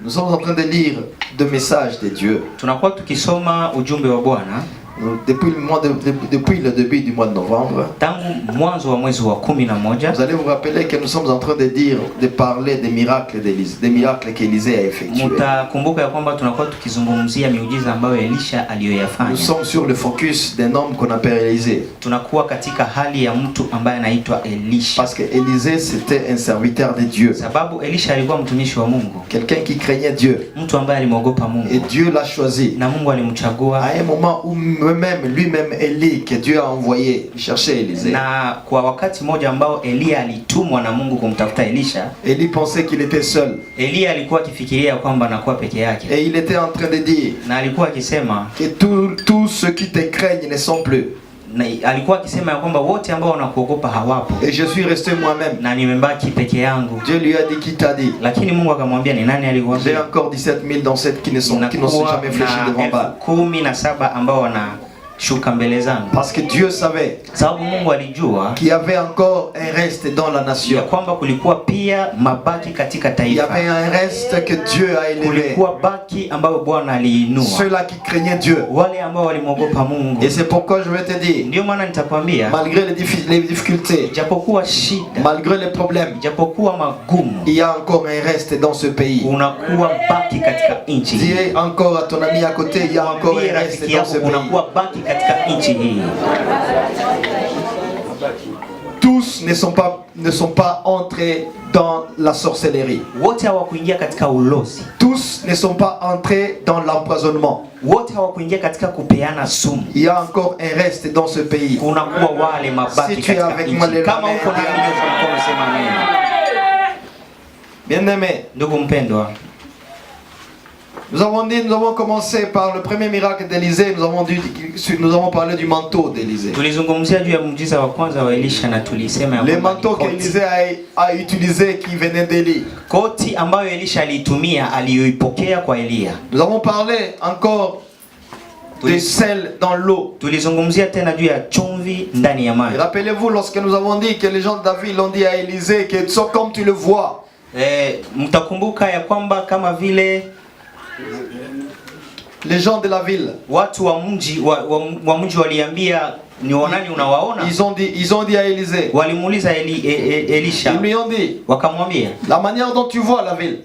Nous sommes en train de lire le message de Dieu. Tunakuwa tukisoma ujumbe wa Bwana depuis le début du mois de novembre. Tangu mwanzo wa mwezi wa 11. Vous allez vous rappeler que nous sommes en train de parler des miracles d'Élisée, des miracles qu'Élisée a effectués. Mtakumbuka ya kwamba tunakuwa tukizungumzia miujiza ambayo Elisha aliyoyafanya. Nous sommes sur le focus d'un homme qu'on appelle Élisée. Tunakuwa katika hali ya mtu ambaye anaitwa Elisha. Parce que Élisée c'était un serviteur de Dieu. Sababu Elisha alikuwa mtumishi wa Mungu. Quelqu'un qui craignait Dieu. Mtu ambaye alimwogopa Mungu. Et Dieu l'a choisi. Na Mungu alimchagua. À un moment où lui-même Élie que Dieu a envoyé chercher Élisée. Na kwa wakati mmoja ambao Elia alitumwa na Mungu kumtafuta Elisha. Élie pensait qu'il était seul. Elia alikuwa akifikiria kwamba anakuwa peke yake. Et il était en train de dire. Na alikuwa akisema que tous ceux qui te craignent ne sont plus. Na alikuwa akisema ya kwamba wote ambao wanakuogopa hawapo. Et je suis resté moi-même. Na nimebaki peke yangu. Dieu lui a dit qui t'a dit. Lakini Mungu akamwambia ni nani alikwambia? J'ai encore 17 000 dans cette qui ne sont jamais fléchis devant Baal. 17 ambao wanashuka mbele zangu. Parce que Dieu savait. Sababu Mungu alijua qu'il y avait encore un reste dans la nation. Ya kwamba kulikuwa pia mabaki katika taifa. Il y avait un reste que Dieu a élevé. Kulikuwa baki ambao Bwana aliinua. Ceux-là qui craignaient Dieu. Wale ambao walimwogopa Mungu. Et c'est pourquoi je vais te dire. Ndio maana nitakwambia. Malgré les difficultés. Japokuwa shida. Malgré les problèmes. Japokuwa magumu. Il y a encore un reste dans ce pays. Unakuwa baki katika nchi. Dis encore à ton ami à côté, il y a encore un reste dans ce pays. Unakuwa baki katika nchi hii. Tous ne sont pas entrés dans la sorcellerie. Wote hawakuingia katika ulozi. Tous ne sont pas entrés dans l'empoisonnement. Wote hawakuingia katika kupeana sumu. Il y a encore un reste dans ce pays. Kunakuwa wale mabaki katika nchi. Kama uko na mikono sema amen. Bien-aimé, ndugu mpendwa, nous avons commencé par le premier miracle d'Élisée. Nous avons parlé du manteau d'Élisée. Tulizungumzia juu ya muujiza wa kwanza wa Elisha na tulisema ya le manteau qu'Élisée a utilisé qui venait d'Élie. Koti ambayo Elisha alitumia aliyoipokea kwa Elia. Nous avons parlé encore de sel dans l'eau. Tulizungumzia tena juu ya chumvi ndani ya maji. Rappelez-vous lorsque nous avons dit que les gens de David l'ont dit à Élisée que comme tu le vois. Mtakumbuka ya kwamba kama vile les gens de la ville, watu wa mji waliambia ni wanani unawaona? Ils ont dit à Élisée. Walimuuliza Elisha. Ils lui ont dit. Wakamwambia, la manière dont tu vois la ville,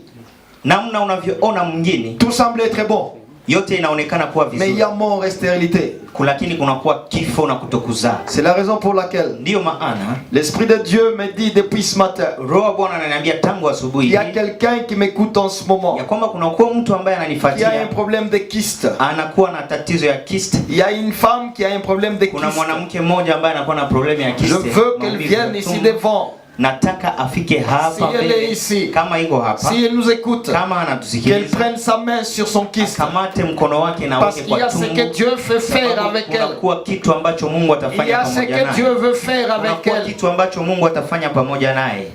namna unavyoona mjini, tout semble être bon. Yote inaonekana kuwa vizuri. Mais il y a mort et stérilité. Lakini kunakuwa kifo na kutokuzaa. C'est la raison pour laquelle ndio maana l'Esprit de Dieu me dit depuis ce matin. Roho Bwana ananiambia tangu asubuhi. Il y a quelqu'un qui m'écoute en ce moment. Ya kwamba kunakuwa mtu ambaye ananifuatia. Qui a un problème de kyste. Anakuwa na tatizo ya kyste. Il y a une femme qui a un problème de kyste. Kuna mwanamke mmoja ambaye anakuwa na problème ya kyste. Je veux qu'elle vienne ici devant. Nataka afike hapa si elle est ici, kama iko hapa, si elle nous écoute, kama anatusikiliza, qu'elle prenne sa main sur son kyste, akamate mkono wake na parce qu'il y a ce que Dieu veut faire avec elle. Kuna kitu ambacho Mungu atafanya pamoja naye. Il y a ce que Dieu veut faire avec elle. Kitu ambacho Mungu atafanya pamoja naye.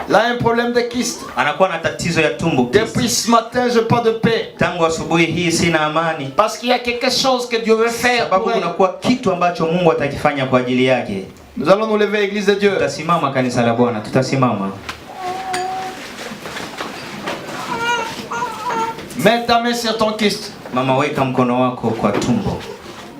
Là un problème de kyste. Anakuwa na tatizo ya tumbo. Depuis ce matin, je pas de paix. Tangu asubuhi hii sina amani. Parce qu'il y a quelque chose que Dieu veut faire. Sababu kunakuwa kitu ambacho Mungu atakifanya kwa ajili yake. Nous allons nous lever, Église de Dieu. Tutasimama kanisa la Bwana, tutasimama. Mets ta main sur ton kyste. Mama, weka mkono wako kwa tumbo.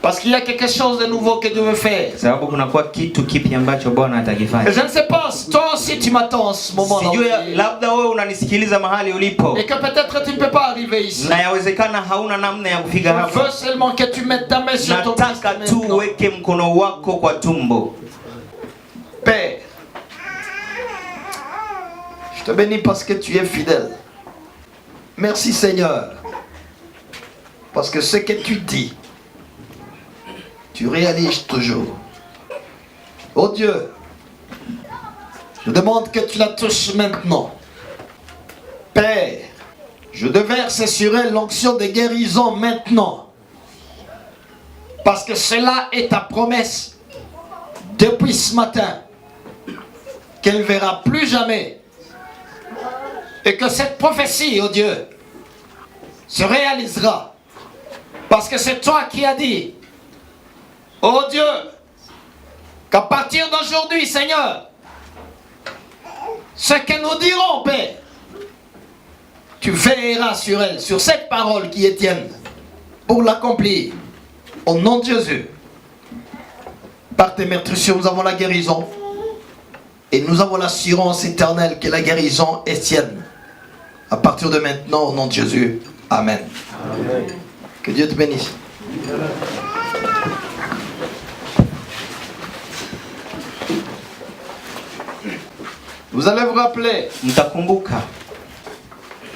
Parce qu'il y a quelque chose de nouveau que Dieu veut faire. Sababu kunakuwa kitu kipi ambacho Bwana atakifanya. Je ne sais pas, toi aussi tu m'attends en ce moment. Sijui labda wewe unanisikiliza mahali ulipo. Et que peut-être tu ne peux pas arriver ici. Na yawezekana hauna namna ya kufika hapa. Je veux seulement que tu mettes ta main sur ton kyste. Nataka tu weke mkono wako kwa tumbo. Père, je te bénis parce que tu es fidèle. Merci Seigneur. Parce que ce que tu dis, tu réalises toujours. Oh Dieu, je demande que tu la touches maintenant. Père, je déverse sur elle l'onction de guérison maintenant. Parce que cela est ta promesse depuis ce matin. Qu'elle ne verra plus jamais. Et que cette prophétie, oh Dieu, se réalisera. Parce que c'est toi qui as dit, oh Dieu, qu'à partir d'aujourd'hui, Seigneur, ce que nous dirons, Père, tu veilleras sur elle, sur cette parole qui est tienne, pour l'accomplir. Au nom de Jésus. Par tes meurtrissures, nous avons la guérison. Et nous avons l'assurance éternelle que la guérison est tienne. À partir de maintenant, au nom de Jésus. Amen. Amen. Que Dieu te bénisse. Vous allez vous rappeler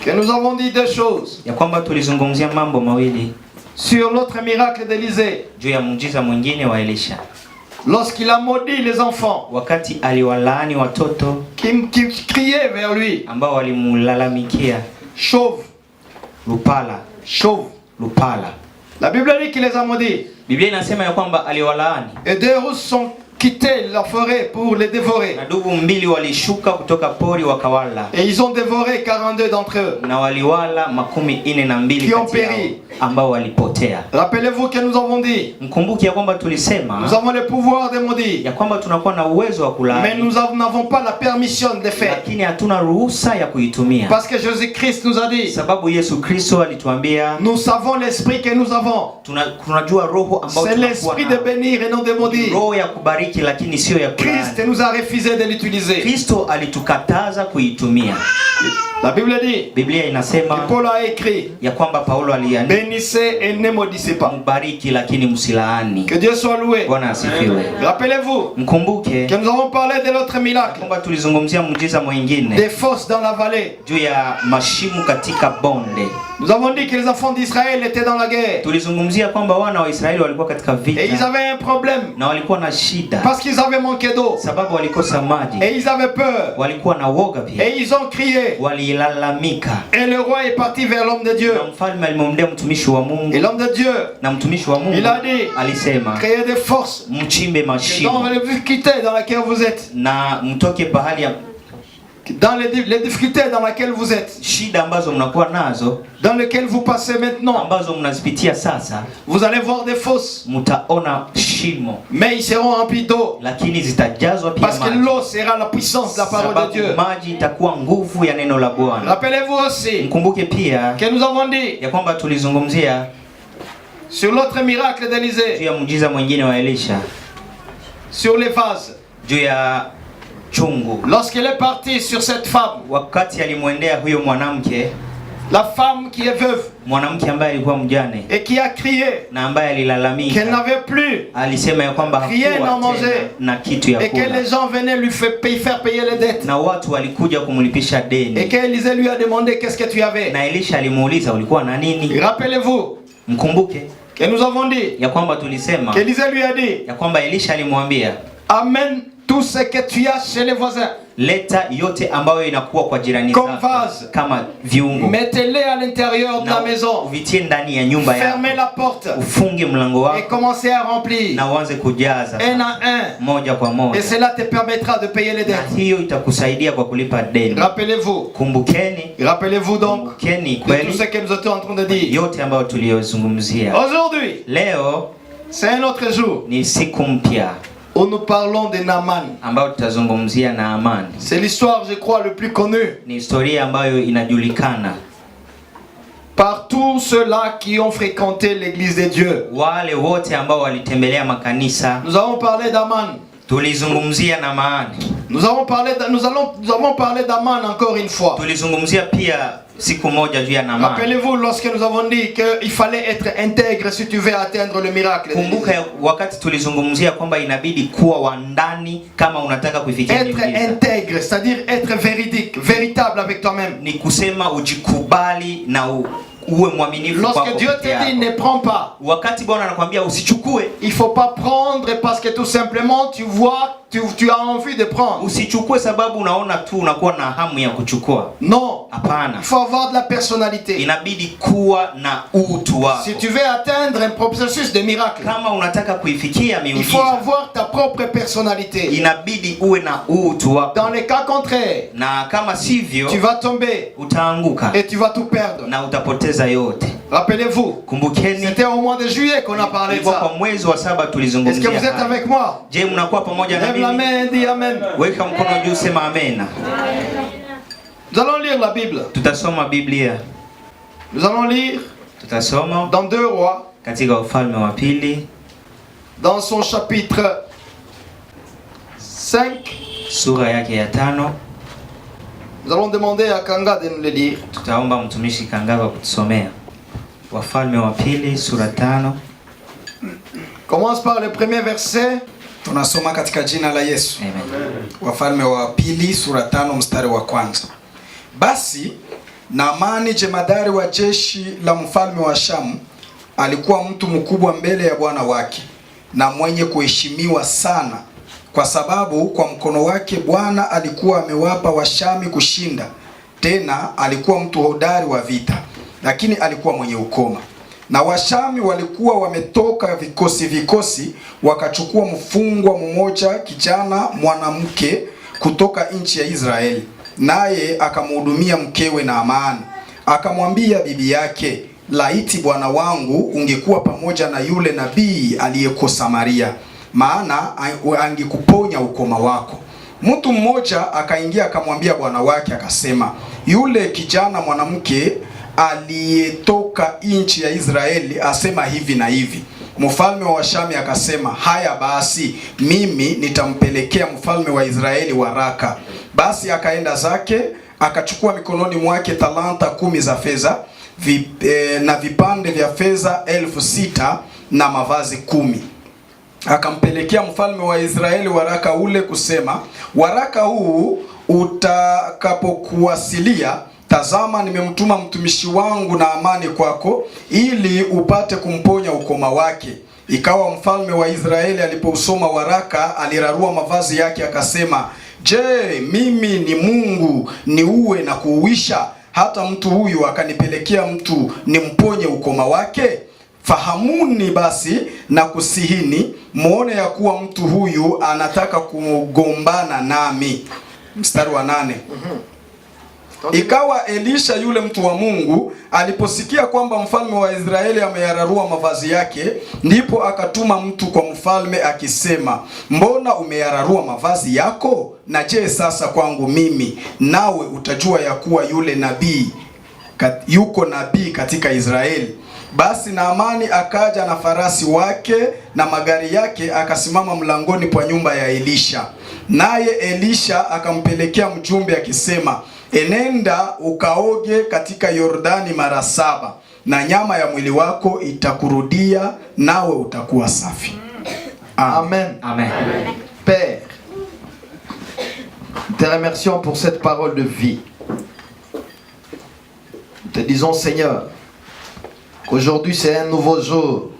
que nous avons dit deux choses sur l'autre miracle d'Élisée. Lorsqu'il a maudit les enfants qui criaient vers lui, chauve, chauve. La Bible dit qu'il les a maudits. Et deux rousses sont quittés la forêt pour les dévorer. Et ils ont dévoré 42 d'entre eux qui ont péri. Rappelez-vous que nous avons dit, nous avons le pouvoir de maudire, mais nous n'avons pas la permission de faire. Parce que Jésus-Christ nous a dit, nous savons l'esprit que nous avons. C'est l'esprit de bénir et non de maudire. Christ nous a refusé de l'utiliser. La Bible dit, que Paul a écrit, bénissez et ne maudissez pas. Que Dieu soit loué. Rappelez-vous que nous avons parlé de l'autre miracle, des fosses dans la vallée. Nous avons dit que les enfants d'Israël étaient dans la guerre. Et ils avaient un problème. Parce qu'ils avaient manqué d'eau. Et ils avaient peur. Et ils ont crié. Et le roi est parti vers l'homme de Dieu. Et l'homme de Dieu, il a dit, créez des forces dans les difficultés dans lesquelles vous êtes. Dans les difficultés dans lesquelles vous êtes, dans lesquelles vous passez maintenant, vous allez voir des fosses, mais ils seront remplis d'eau, parce que l'eau sera la puissance de la parole de Dieu. Rappelez-vous aussi que nous avons dit sur l'autre miracle d'Élisée, sur les vases. Lorsqu'elle est partie sur cette femme, la femme qui est veuve et qui a crié qu'elle n'avait plus rien à manger et que les gens venaient lui faire payer les dettes, et qu'Élisée lui a demandé qu'est-ce que tu avais. Rappelez-vous que nous avons dit qu'Élisée lui a dit, amène tout ce que tu as chez les voisins. Comme vase. Mettez-les à l'intérieur de la maison. Fermez la porte. Et commencez à remplir. Un à un. Et cela te permettra de payer les dettes. Rappelez-vous. Rappelez-vous donc de tout ce que nous étions en train de dire. Aujourd'hui, c'est un autre jour où nous parlons de Naaman. C'est l'histoire, je crois, le plus connue par tous ceux-là qui ont fréquenté l'église de Dieu. Nous avons parlé d'Aman. Nous avons parlé d'Aman encore une fois. Rappelez-vous lorsque nous avons dit qu'il fallait être intègre si tu veux atteindre le miracle. Être intègre, c'est-à-dire être véridique, véritable avec toi-même. Lorsque Dieu te dit ne prends pas, il ne faut pas prendre parce que tout simplement tu vois, tu as envie de prendre. Non, il faut avoir de la personnalité. Si tu veux atteindre un processus de miracle, il faut avoir ta propre personnalité. Dans les cas contraires, tu vas tomber et tu vas tout perdre. Rappelez-vous, c'était au mois de juillet qu'on a parlé de ça. Est-ce que vous êtes avec moi? Lève la main et dis Amen. Nous allons lire la Bible. Tutasoma Biblia. Nous allons lire Tutasoma dans 2 Rois, katika Wafalme wa Pili, dans son chapitre 5. sura yake ya 5. Nous allons demander à Kanga de nous le lire. Tutaomba mtumishi Kanga kutusomea. Wafalme wa Pili sura 5. Commence par le premier verset. Tunasoma katika jina la Yesu. Amen. Wafalme wa Pili sura 5 mstari wa kwanza. Basi Naamani jemadari wa jeshi la mfalme wa Shamu alikuwa mtu mkubwa mbele ya bwana wake na mwenye kuheshimiwa sana, kwa sababu kwa mkono wake Bwana alikuwa amewapa Washami kushinda. Tena alikuwa mtu hodari wa vita, lakini alikuwa mwenye ukoma. Na Washami walikuwa wametoka vikosi wakachukua mfungwa mmoja, kijana mwanamke kutoka nchi ya Israeli, naye akamhudumia mkewe Naamani. Akamwambia bibi yake, laiti bwana wangu ungekuwa pamoja na yule nabii aliyeko Samaria, maana angekuponya ukoma wako. Mtu mmoja akaingia akamwambia bwana wake akasema, yule kijana mwanamke aliyetoka nchi ya Israeli asema hivi na hivi. Mfalme wa Shami akasema, haya basi, mimi nitampelekea mfalme wa Israeli waraka. Basi akaenda zake, akachukua mikononi mwake talanta 10 za fedha, na vipande vya fedha 6,000 na mavazi 10. Akampelekea mfalme wa Israeli waraka ule kusema, waraka huu utakapokuwasilia, tazama, nimemtuma mtumishi wangu Naamani kwako, ili upate kumponya ukoma wake. Ikawa mfalme wa Israeli alipousoma waraka, alirarua mavazi yake akasema, je, mimi ni Mungu niue na kuuisha, hata mtu huyu akanipelekea mtu nimponye ukoma wake? Fahamuni basi na kusihini, muone ya kuwa mtu huyu anataka kugombana nami. Mstari wa 8. Ikawa Elisha yule mtu wa Mungu aliposikia kwamba mfalme wa Israeli ameyararua mavazi yake, ndipo akatuma mtu kwa mfalme akisema, mbona umeyararua mavazi yako? Na je, sasa kwangu mimi, nawe utajua ya kuwa yule nabii yuko nabii katika Israeli. Basi Naamani akaja na farasi wake na magari yake, akasimama mlangoni pa nyumba ya Elisha. Naye Elisha akampelekea mjumbe akisema, enenda ukaoge katika Yordani mara 7, na nyama ya mwili wako itakurudia, nawe utakuwa safi. Amen. Amen. Père, nous te remercions pour cette parole de vie. Nous te disons, Seigneur, qu'aujourd'hui c'est un nouveau jour,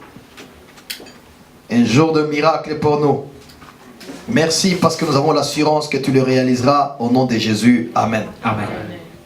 un jour de miracle pour nous. Merci parce que nous avons l'assurance que tu le réaliseras au nom de Jésus. Amen. Amen.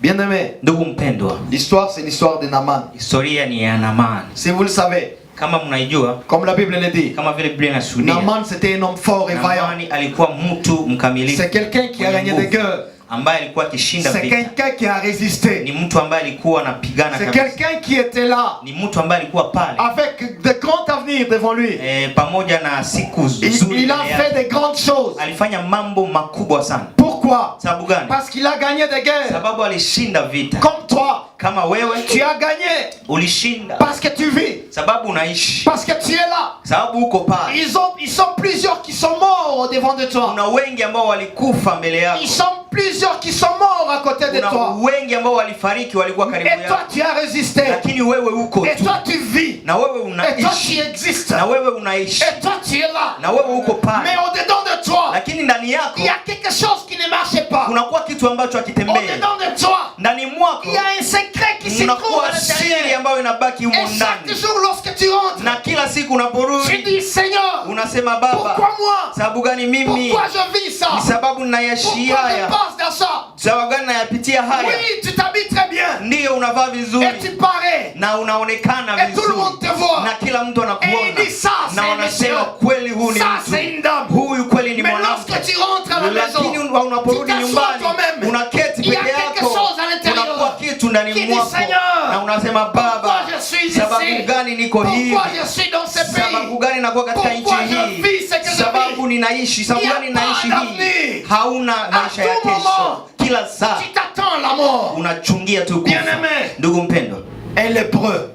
Bien-aimé, Ndugu mpendwa, l'histoire c'est l'histoire de Naaman. historia ni ya Naamani. Si vous le savez, Kama mnaijua, comme la Bible le dit, kama vile Biblia inashuhudia, Naaman c'était un homme fort et vaillant. Naamani alikuwa mtu mkamilifu. C'est quelqu'un qui a gagné des guerres. Ambaye alikuwa akishinda C'est vita. quelqu'un qui a résisté. Ni mtu ambaye alikuwa anapigana C'est kabisa. quelqu'un qui était là Ni mtu ambaye alikuwa pale. avec de grands avenirs devant lui. Pamoja na siku nzuri. Il a fait de grandes choses. Alifanya mambo makubwa sana. Pourquoi? Sababu gani? Parce qu'il a gagné des guerres. Sababu alishinda vita. Comme toi. Kama wewe Tu as gagné. ulishinda. Parce que tu vis. Sababu unaishi. Parce que tu es là. Sababu uko pale. Ils sont plusieurs qui sont morts devant de toi. Kuna wengi ambao walikufa mbele yako. Ils sont plusieurs qui sont morts à côté de toi. Kuna wengi ambao walifariki walikuwa karibu yako. Et toi tu as résisté. Lakini wewe uko tu. Et toi tu vis. Na wewe Et toi tu unaishi. existes. Na wewe unaishi. Et toi tu es là. Na wewe uko pale. Mais au-dedans de toi, Lakini ndani yako il y a quelque chose qui ne marche pas. kunakuwa kitu ambacho hakitembei. Au-dedans de toi, Ndani mwako il y a un secret qui se trouve à unakuwa siri l'intérieur. ambayo inabaki humo Et chaque ndani. jour lorsque tu rentres, Na kila siku tu unaporudi dis Seigneur, unasema Baba, pourquoi moi? sababu gani mimi? Pourquoi je vis ça? Ni sababu ninaishi Pourquoi je haya. passe dans ça? Sababu gani nayapitia haya? Oui, tu t'habilles très bien. Ndiyo, unavaa Et vizuri tu parais. na unaonekana Et tout le vizuri monde te voit. na kila mtu Et il anakuona dit ça, na c'est un wanasema monsieur. kweli huyu ni Ça, c'est une mtu, dame. huyu kweli ni Mais mwanamke. lorsque tu rentres à la maison, Lakini unaporudi tu t'assois nyumbani toi-même. unaketi Il y a peke quelque yako, chose à l'intérieur unakuwa kitu ndani qui dit, mwako Seigneur, na unasema pourquoi Baba, je suis ici? sababu gani niko hivi? Pourquoi je suis dans ce pays? Sababu gani nakuwa katika nchi Pourquoi je hii? vis ce que je Sababu vis? ninaishi, sababu Il y a gani naishi pas hii? d'avenir. Hauna maisha ya tout kesho. moment, kila saa. Tu t'attends la mort. Unachungia tu kufa. Bien-aimé. Ndugu mpendwa. Un lépreux.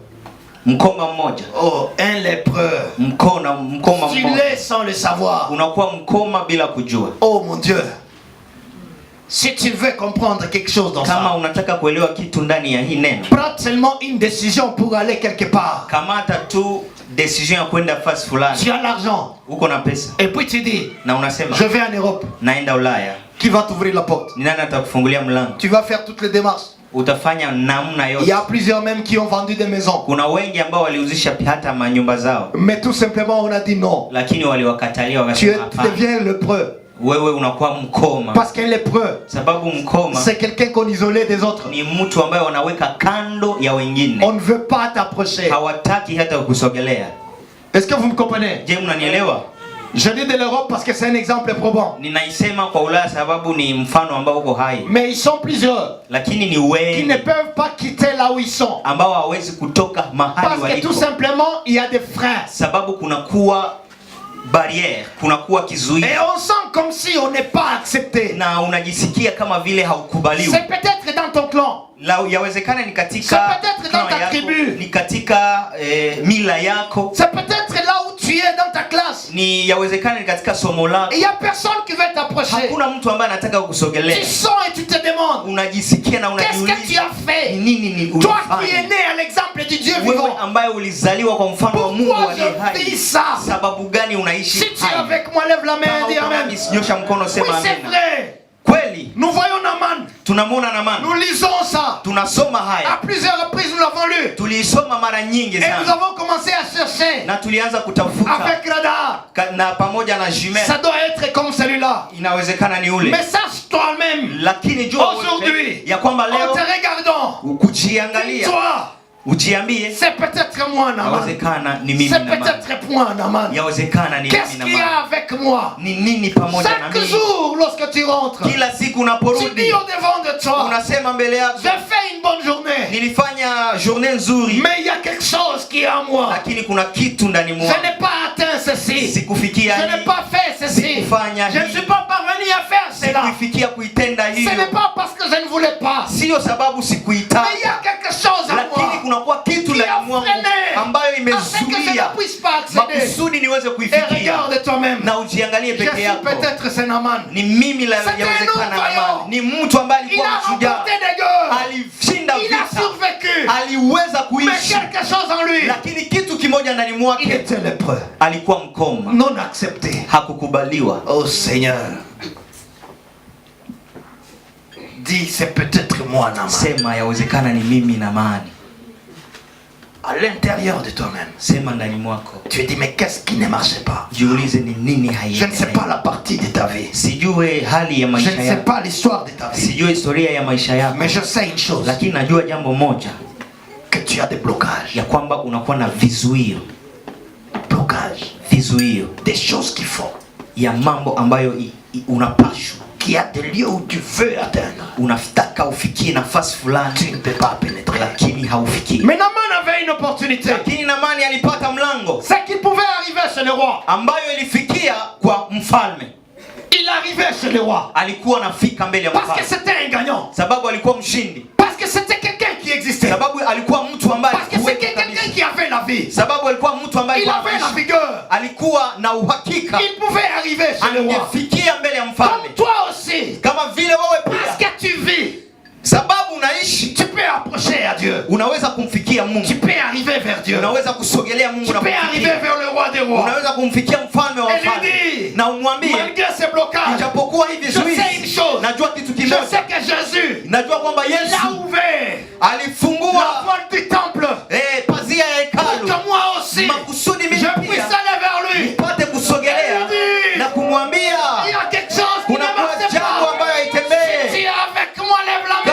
Mkoma mmoja. Oh, un lépreux. Mkoma mmoja. Tu l'es sans le savoir. Unakuwa mkoma bila kujua. Oh mon Dieu. Si tu veux comprendre quelque chose dans kama ça, unataka kuelewa kitu ndani ya hii neno, prends seulement une décision pour aller quelque part. Kamata tu decision ya kwenda fasi fulani. Tu as l'argent. Uko na pesa. Et puis tu dis, na unasema, je vais en Europe. Naenda Ulaya. Qui va t'ouvrir la porte? Ni nani atakufungulia mlango? Tu vas faire toutes les démarches. Utafanya namna yote. Il y a plusieurs même qui ont vendu des maisons. Kuna wengi ambao waliuzisha hata manyumba zao. Mais tout simplement on a dit non. Lakini waliwakatalia wakasema tu deviens lépreux. Wewe unakuwa mkoma. Parce qu'un lépreux, sababu mkoma, c'est quelqu'un qu'on isolait des autres. Ni mtu ambaye wanaweka kando ya wengine. On ne veut pas t'approcher. Hawataki hata kukusogelea. Est-ce que vous me comprenez? Je, mnanielewa? Je dis de l'Europe parce que c'est un exemple probant. Ninaisema kwa Ulaya sababu ni mfano ambao uko hai. Mais ils sont plusieurs. Lakini ni wengi qui ne peuvent pas quitter là où ils sont. Ambao hawezi kutoka mahali waliko. Parce que tout simplement il y a des freins. Sababu kuna kuwa barrière, kuna kuwa kizuizi. Et on sent comme si on n'est pas accepté. Na unajisikia kama vile haukubaliwi. C'est peut-être dans ton clan. La yawezekana ni katika, c'est peut-être dans ta tribu. Ni katika mila yako. C'est peut-être là où tu es dans ta classe. Ni yawezekana ni katika somo lako. Il y a personne qui veut t'approcher. Hakuna mtu ambaye anataka kukusogelea. Tu sens et tu te demandes. Unajisikia na unajiuliza. Qu'est-ce que tu as fait? Nini toi qui es né à l'exemple du Dieu vivant. Wewe ambaye ulizaliwa kwa mfano wa Mungu aliye hai. Sababu gani unaishi hai? Si tu es avec moi, lève la main et dis amen. Nyosha mkono sema amen. Oui, c'est vrai. Kweli. Nous voyons Naaman. Tunamwona Naaman. Nous lisons ça. Tunasoma haya. À plusieurs reprises nous l'avons lu. Tulisoma mara nyingi sana. Et nous avons commencé à chercher. Na tulianza kutafuta. Avec radar. Na pamoja na jumelle. Ça doit être comme celui-là. Inawezekana ni ule. Mais sache toi-même. Lakini jua aujourd'hui. Ya kwamba leo. En te regardant. Kujiangalia. Toi. Ujiambie, c'est peut-être moi Naaman. Yawezekana ni mimi Naaman. C'est peut-être moi Naaman. Yawezekana ni mimi Naaman. Qu'est-ce qu'il y a avec moi? Ni nini pamoja na mimi? Chaque jour lorsque tu rentres. Kila siku unaporudi. Tu dis au devant de toi. Unasema mbele yako. J'ai fait une bonne journée. Nilifanya journée nzuri. Mais il y a quelque chose qui est en moi. Lakini kuna kitu ndani mwangu. Je n'ai pas atteint ceci. Sikufikia hii. Je n'ai pas fait ceci. Sikufanya hii. Je ne suis pas parvenu à faire cela. Sikufikia kuitenda hiyo. Ce n'est pas parce que je ne voulais pas. Sio sababu sikuitaka. Mais il y a quelque chose en moi. Lakini kuna kwa kitu ndani mwangu ambayo imezuia makusudi niweze kuifikia. Na ujiangalie peke yako. Ni mimi la yawezekana Naaman. Ni mtu ambaye alikuwa mshujaa. Alishinda vita. Aliweza kuishi. Lakini kitu kimoja ndani mwake. Alikuwa mkoma. Non accepté. Hakukubaliwa. Oh Seigneur. Dis c'est peut-être moi Naaman. Sema yawezekana ni mimi Naaman. À l'intérieur de toi-même. Tu dis mais qu'est-ce qui ne marchait pas? Je ne sais pas la partie de ta vie. Je ne sais pas l'histoire de ta vie. Mais je sais une chose. Que tu as des blocages. Blocages. Des choses qu'il faut. Qu'il y a des lieux où tu veux atteindre. Tu ne peux pas pénétrer. Mais Naaman avait une opportunité. C'est qu'il pouvait arriver chez le roi. Il arrivait chez le roi. Parce que c'était un gagnant. Parce que c'était quelqu'un qui existait. Parce que c'est quelqu'un qui avait la vie. Il avait la vigueur. Il pouvait arriver chez le roi. Comme toi aussi. Parce que tu vis. Tu peux approcher à Dieu. Tu peux arriver vers Dieu. Tu peux arriver vers le roi des rois. Et lui dit, malgré ces blocages, je sais une chose. Je sais que Jésus l'a ouvert la porte du temple. Pour que moi aussi, je puisse aller vers lui. Et il dit, il y a quelque chose qui ne marche pas. Si tu es avec moi, lève la main.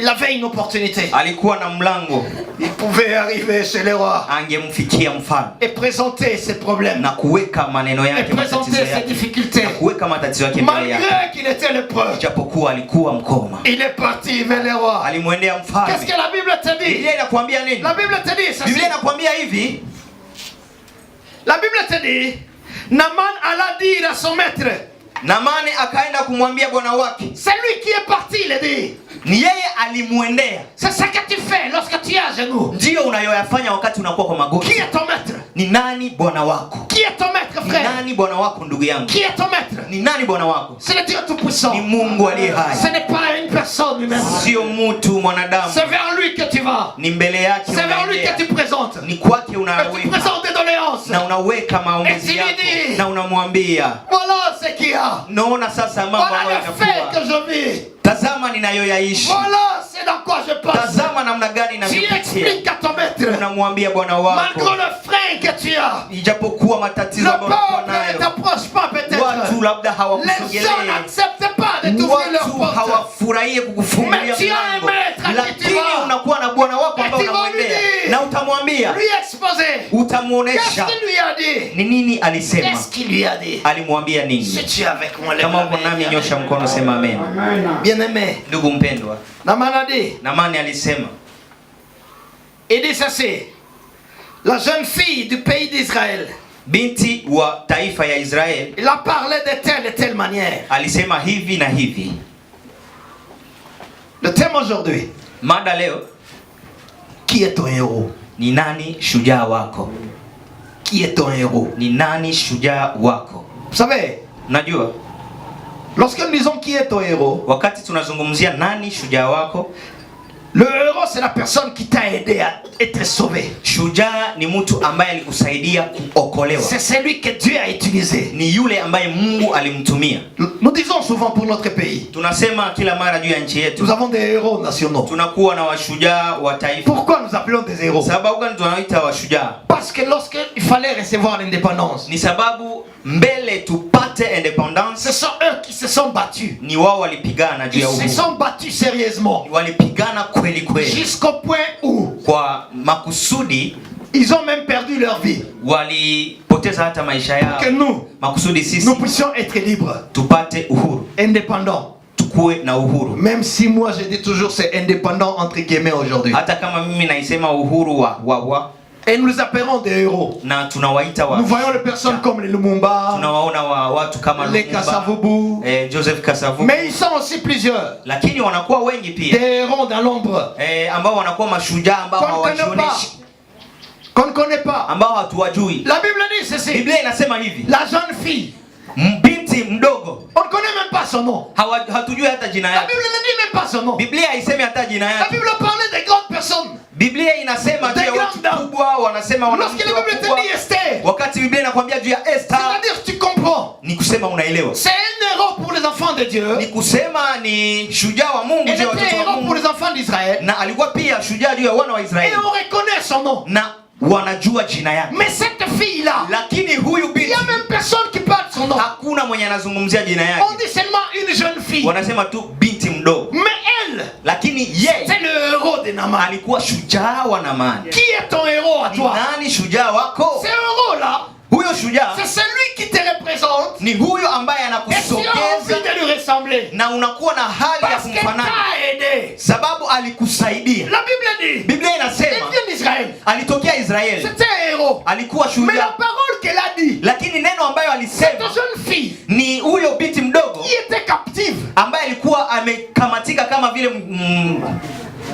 Il avait une opportunité. Il pouvait arriver chez le roi et présenter ses problèmes et présenter ses difficultés. Malgré qu'il était lépreux, il est parti vers le roi. Qu'est-ce que la Bible te dit? La Bible te dit ceci. La Bible te dit Naaman alla dire à son maître. Naamani akaenda kumwambia bwana wake. C'est lui qui est parti, il dit. Ni yeye alimuendea. C'est ça que tu fais lorsque tu es à genoux. Ndio unayoyafanya wakati unakuwa kwa magoti. Qui est ton maître? Ni nani bwana wako? Qui est ton maître, frère? Ni nani bwana wako ndugu yangu? Qui est ton maître? Ni nani bwana wako? C'est le Dieu tout-puissant. Ni Mungu aliye hai. Ce n'est pas une personne humaine. Sio mtu mwanadamu. C'est vers lui que tu vas. Ni mbele yake C'est vers lui que tu présentes. Ni kwake Et tu unaweka. présentes tes doléances. Na unaweka maombezi yako. Na unamwambia. Voilà ce qu'il y a. Naona sasa mambo Voilà ambayo le fait que je vis. Tazama ninayoyaishi. Voilà c'est dans quoi je passe. Tazama namna gani Tu ninavyopitia. expliques à ton maître. Unamwambia bwana wako. Malgré le frein que tu as. Ijapokuwa matatizo Le ambayo uko peuple ne nayo. t'approche pas peut-être. Watu labda Les hawakusogelea. gens n'acceptent pas de t'ouvrir leur Watu porte. hawafurahie kukufungulia Mais tu as un mlango. maître à qui tu Lakini vas. unakuwa na bwana wako ambaye Et tu vas lui unamwendea dire. na utamwambia, Lui exposer. Qu'est-ce utamuonesha qu'il lui a dit? ni nini alisema. Qu'est-ce qu'il lui a dit? Alimwambia Si nini? tu es avec moi, Kama uko nami nyosha mkono, sema amen. Bien-aimé, Ndugu mpendwa, Naaman a dit. Naamani alisema, Il dit ceci. La jeune fille du pays d'Israël. binti wa taifa ya Israeli, Il a parlé de telle et telle manière. alisema hivi na hivi. Le thème aujourd'hui. Mada leo, Qui est ton héros? ni nani shujaa wako? Qui est ton héros? Ni nani shujaa wako? Vous savez, Najua lorsque nous disons qui est ton héros, wakati tunazungumzia nani shujaa wako, le héros c'est la personne qui t'a aidé à être sauvé. shujaa ni mtu ambaye alikusaidia kuokolewa. C'est celui que Dieu a utilisé. Ni yule ambaye Mungu alimtumia. Nous disons souvent pour notre pays, Tunasema kila mara juu ya nchi yetu, nous avons des héros nationaux. tunakuwa na washujaa wa taifa. Pourquoi nous appelons des héros? Sababu gani tunaita washujaa? Parce que lorsqu'il fallait recevoir l'indépendance, Ni sababu mbele tupate ce independence, sont eux qui se sont battus. ni wao walipigana juu Ils ya se uhuru. sont battus sérieusement. Walipigana kweli kweli, Jusqu'au point où kwa makusudi. ils ont même perdu leur vie. Walipoteza hata maisha yao Que nous, makusudi sisi nous puissions être libres, tupate uhuru, indépendants. tukue na uhuru. Même si moi je dis toujours c'est indépendant entre guillemets aujourd'hui. Hata kama mimi naisema uhuru wa Et nous les appellerons des héros. na tunawaita wa. Nous voyons les personnes comme les Lumumba, Tunawaona watu kama les Lumumba, Kasavubu. Joseph Kasavubu. Mais ils sont aussi plusieurs. Lakini wanakuwa wengi Des pia héros dans l'ombre. ambao wanakuwa mashujaa ambao hawajionyeshi, Qu'on ne connaît pas. ambao hatuwajui. La Bible dit ceci. Biblia inasema hivi, La jeune fille. binti mdogo, On ne connaît même pas son nom. hatujui hata jina La yake. Bible ne dit même pas son nom. Biblia haisemi hata jina La yake. Bible parlait des grandes personnes. Biblia inasema juu ya watu kubwa, wanasema Lorsque wanamke la Bible wakubwa. te dit Esther, Wakati Biblia inakwambia juu ya Esther, c'est-à-dire tu comprends. ni kusema unaelewa. C'est un héros pour les enfants de Dieu. Ni kusema ni shujaa wa Mungu Il juu ya était watoto wa héros pour Mungu. les enfants d'Israël. Na alikuwa pia shujaa juu ya wana wa Et Israeli. on reconnaît son nom. Na wanajua jina yake. Mais cette fille-là, Lakini huyu il binti, n'y a même personne qui parle de son nom. hakuna mwenye anazungumzia jina yake. On dit seulement une jeune fille. Wanasema tu binti mdogo. Mais elle, Lakini yeye c'est le héros de Naaman. alikuwa shujaa wa Naamani. Qui est ton héros à Ni toi? nani shujaa wako? Ce héros-là, Huyo shujaa c'est celui qui te représente. ni huyo ambaye Et tu as envie anakusogeza de lui ressembler. na unakuwa na hali ya Parce qu'elle kumfanana, t'a aidé. sababu alikusaidia. La Bible dit, Biblia elle inasema vient d'Israël. alitokea Israeli, C'était un héros. alikuwa Mais la shujaa, parole qu'elle a dit, lakini neno ambayo cette alisema jeune fille ni huyo binti mdogo qui était captive, ambaye alikuwa amekamatika kama vile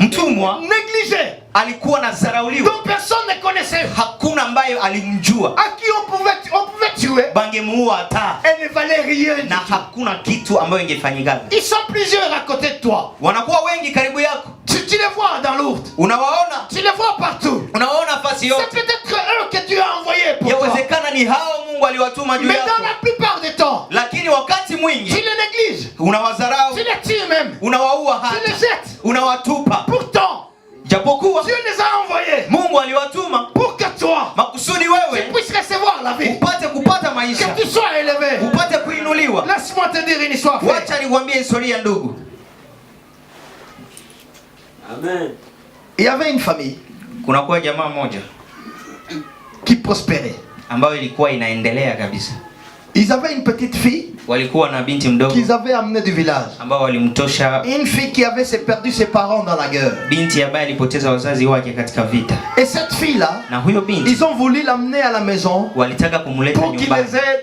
mtumwa, négligée, alikuwa na zarauliwa, dont personne ne connaissait, hakuna ambaye alimjua, à qui on pouvait tuer, bangemuua hata, elle ne valait rien. na hakuna kitu ambayo ingefanyika. Ils sont plusieurs à côté de toi. Wanakuwa wengi karibu yako, Tu les vois dans Lourdes. unawaona, Tu les vois partout. unawaona nafasi C'est yote. peut-être eux que Dieu a envoyés pour toi. Yawezekana ni hao Mungu aliwatuma juu Mais dans yako, la plupart des temps, lakini wakati tu mwingi les négliges. unawadharau, Tu les tues même. unawaua Tu les hata, jettes. unawatupa, Pourtant, japokuwa Dieu les a envoyés Mungu aliwatuma pour que toi, makusudi tu wewe puisses recevoir la vie. upate kupata maisha, Que tu sois élevé. upate kuinuliwa. Laisse-moi te dire une histoire. Frère. Wacha nikwambie historia ndugu. Amen. Il y avait une famille Kunakuwa jamaa moja qui prospérait. ambayo ilikuwa inaendelea kabisa. Ils avaient une petite fille walikuwa na binti mdogo qu'ils avaient amenée du village. ambao walimtosha, Une fille qui avait perdu ses parents dans la guerre. binti ambaye alipoteza wazazi wake katika vita. Et cette fille là, Na huyo binti ils ont voulu l'amener à la maison walitaka kumleta pour qu'il nyumbani les aide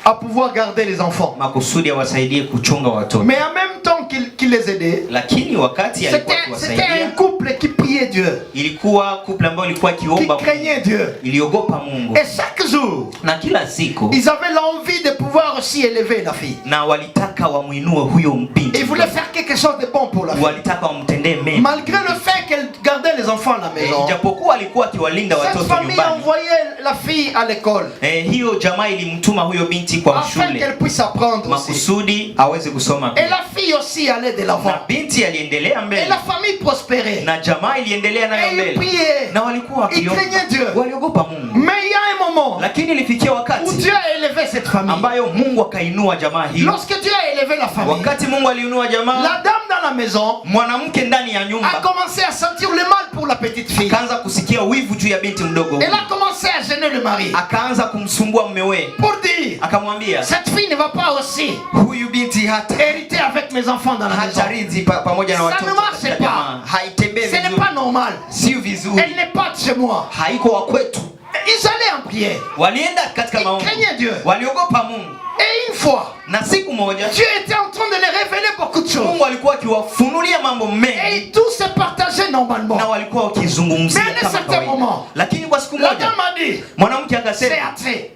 à pouvoir garder les enfants. makusudi awasaidie kuchunga watoto. Mais en même temps qu'il les aidait, Lakini wakati alikuwa c'était kuwasaidia, un couple qui priait Dieu, ilikuwa couple ambao ilikuwa qui kiomba, craignait Dieu. iliogopa Mungu. Et chaque jour, Na kila siku ils avaient l'envie de pouvoir aussi élever la fille. na walitaka wamuinue huyo binti. Ils voulaient faire quelque chose de bon pour la fille. Walitaka wamtendee mema. Malgré le fait qu'elle gardait les enfants à la maison, Ijapokuwa alikuwa akiwalinda cette watoto famille nyumbani. envoyait la fille à l'école Hiyo jamaa ilimtuma huyo binti kwa afin shule qu'elle puisse apprendre aussi. makusudi aweze kusoma Et pia. la fille aussi allait de l'avant. Na binti aliendelea Et mbele la famille prospérait. na jamaa iliendelea nayo Et ils mbele, priaient. na walikuwa Ils wakiomba, craignaient Dieu. waliogopa Mungu. Mais il y a un moment Lakini ilifikia où wakati Dieu a élevé cette famille. ambayo Mungu akainua jamaa hiyo. Lorsque Dieu a élevé la famille, Wakati Mungu aliinua la jamaa, dame dans la maison mwanamke ndani ya a nyumba commencé à sentir le mal pour la petite fille. akaanza kusikia wivu juu ya binti mdogo. Elle a commencé à gêner le mari Akaanza kumsumbua mumewe, pour dire, akamwambia cette fille ne va pas aussi huyu binti hata hériter avec mes enfants dans la maison. hatarithi pamoja na Ça watoto ne marche katika pas. jamaa. Haitembei Ce n'est vizuri, pas normal. sio vizuri, Elle n'est pas de chez moi. haiko wa kwetu. Ils allaient en prière. Walienda katika Ils maombi, craignaient Dieu. waliogopa Mungu. Et une fois, Na siku moja Dieu était en train de les révéler beaucoup de choses. Mungu alikuwa akiwafunulia mambo mengi Et tout se partageait normalement. na walikuwa wakizungumzia Mais à un kama certain kawaida. moment, Lakini kwa siku La moja dame a dit, mwanamke c'est akasema assez.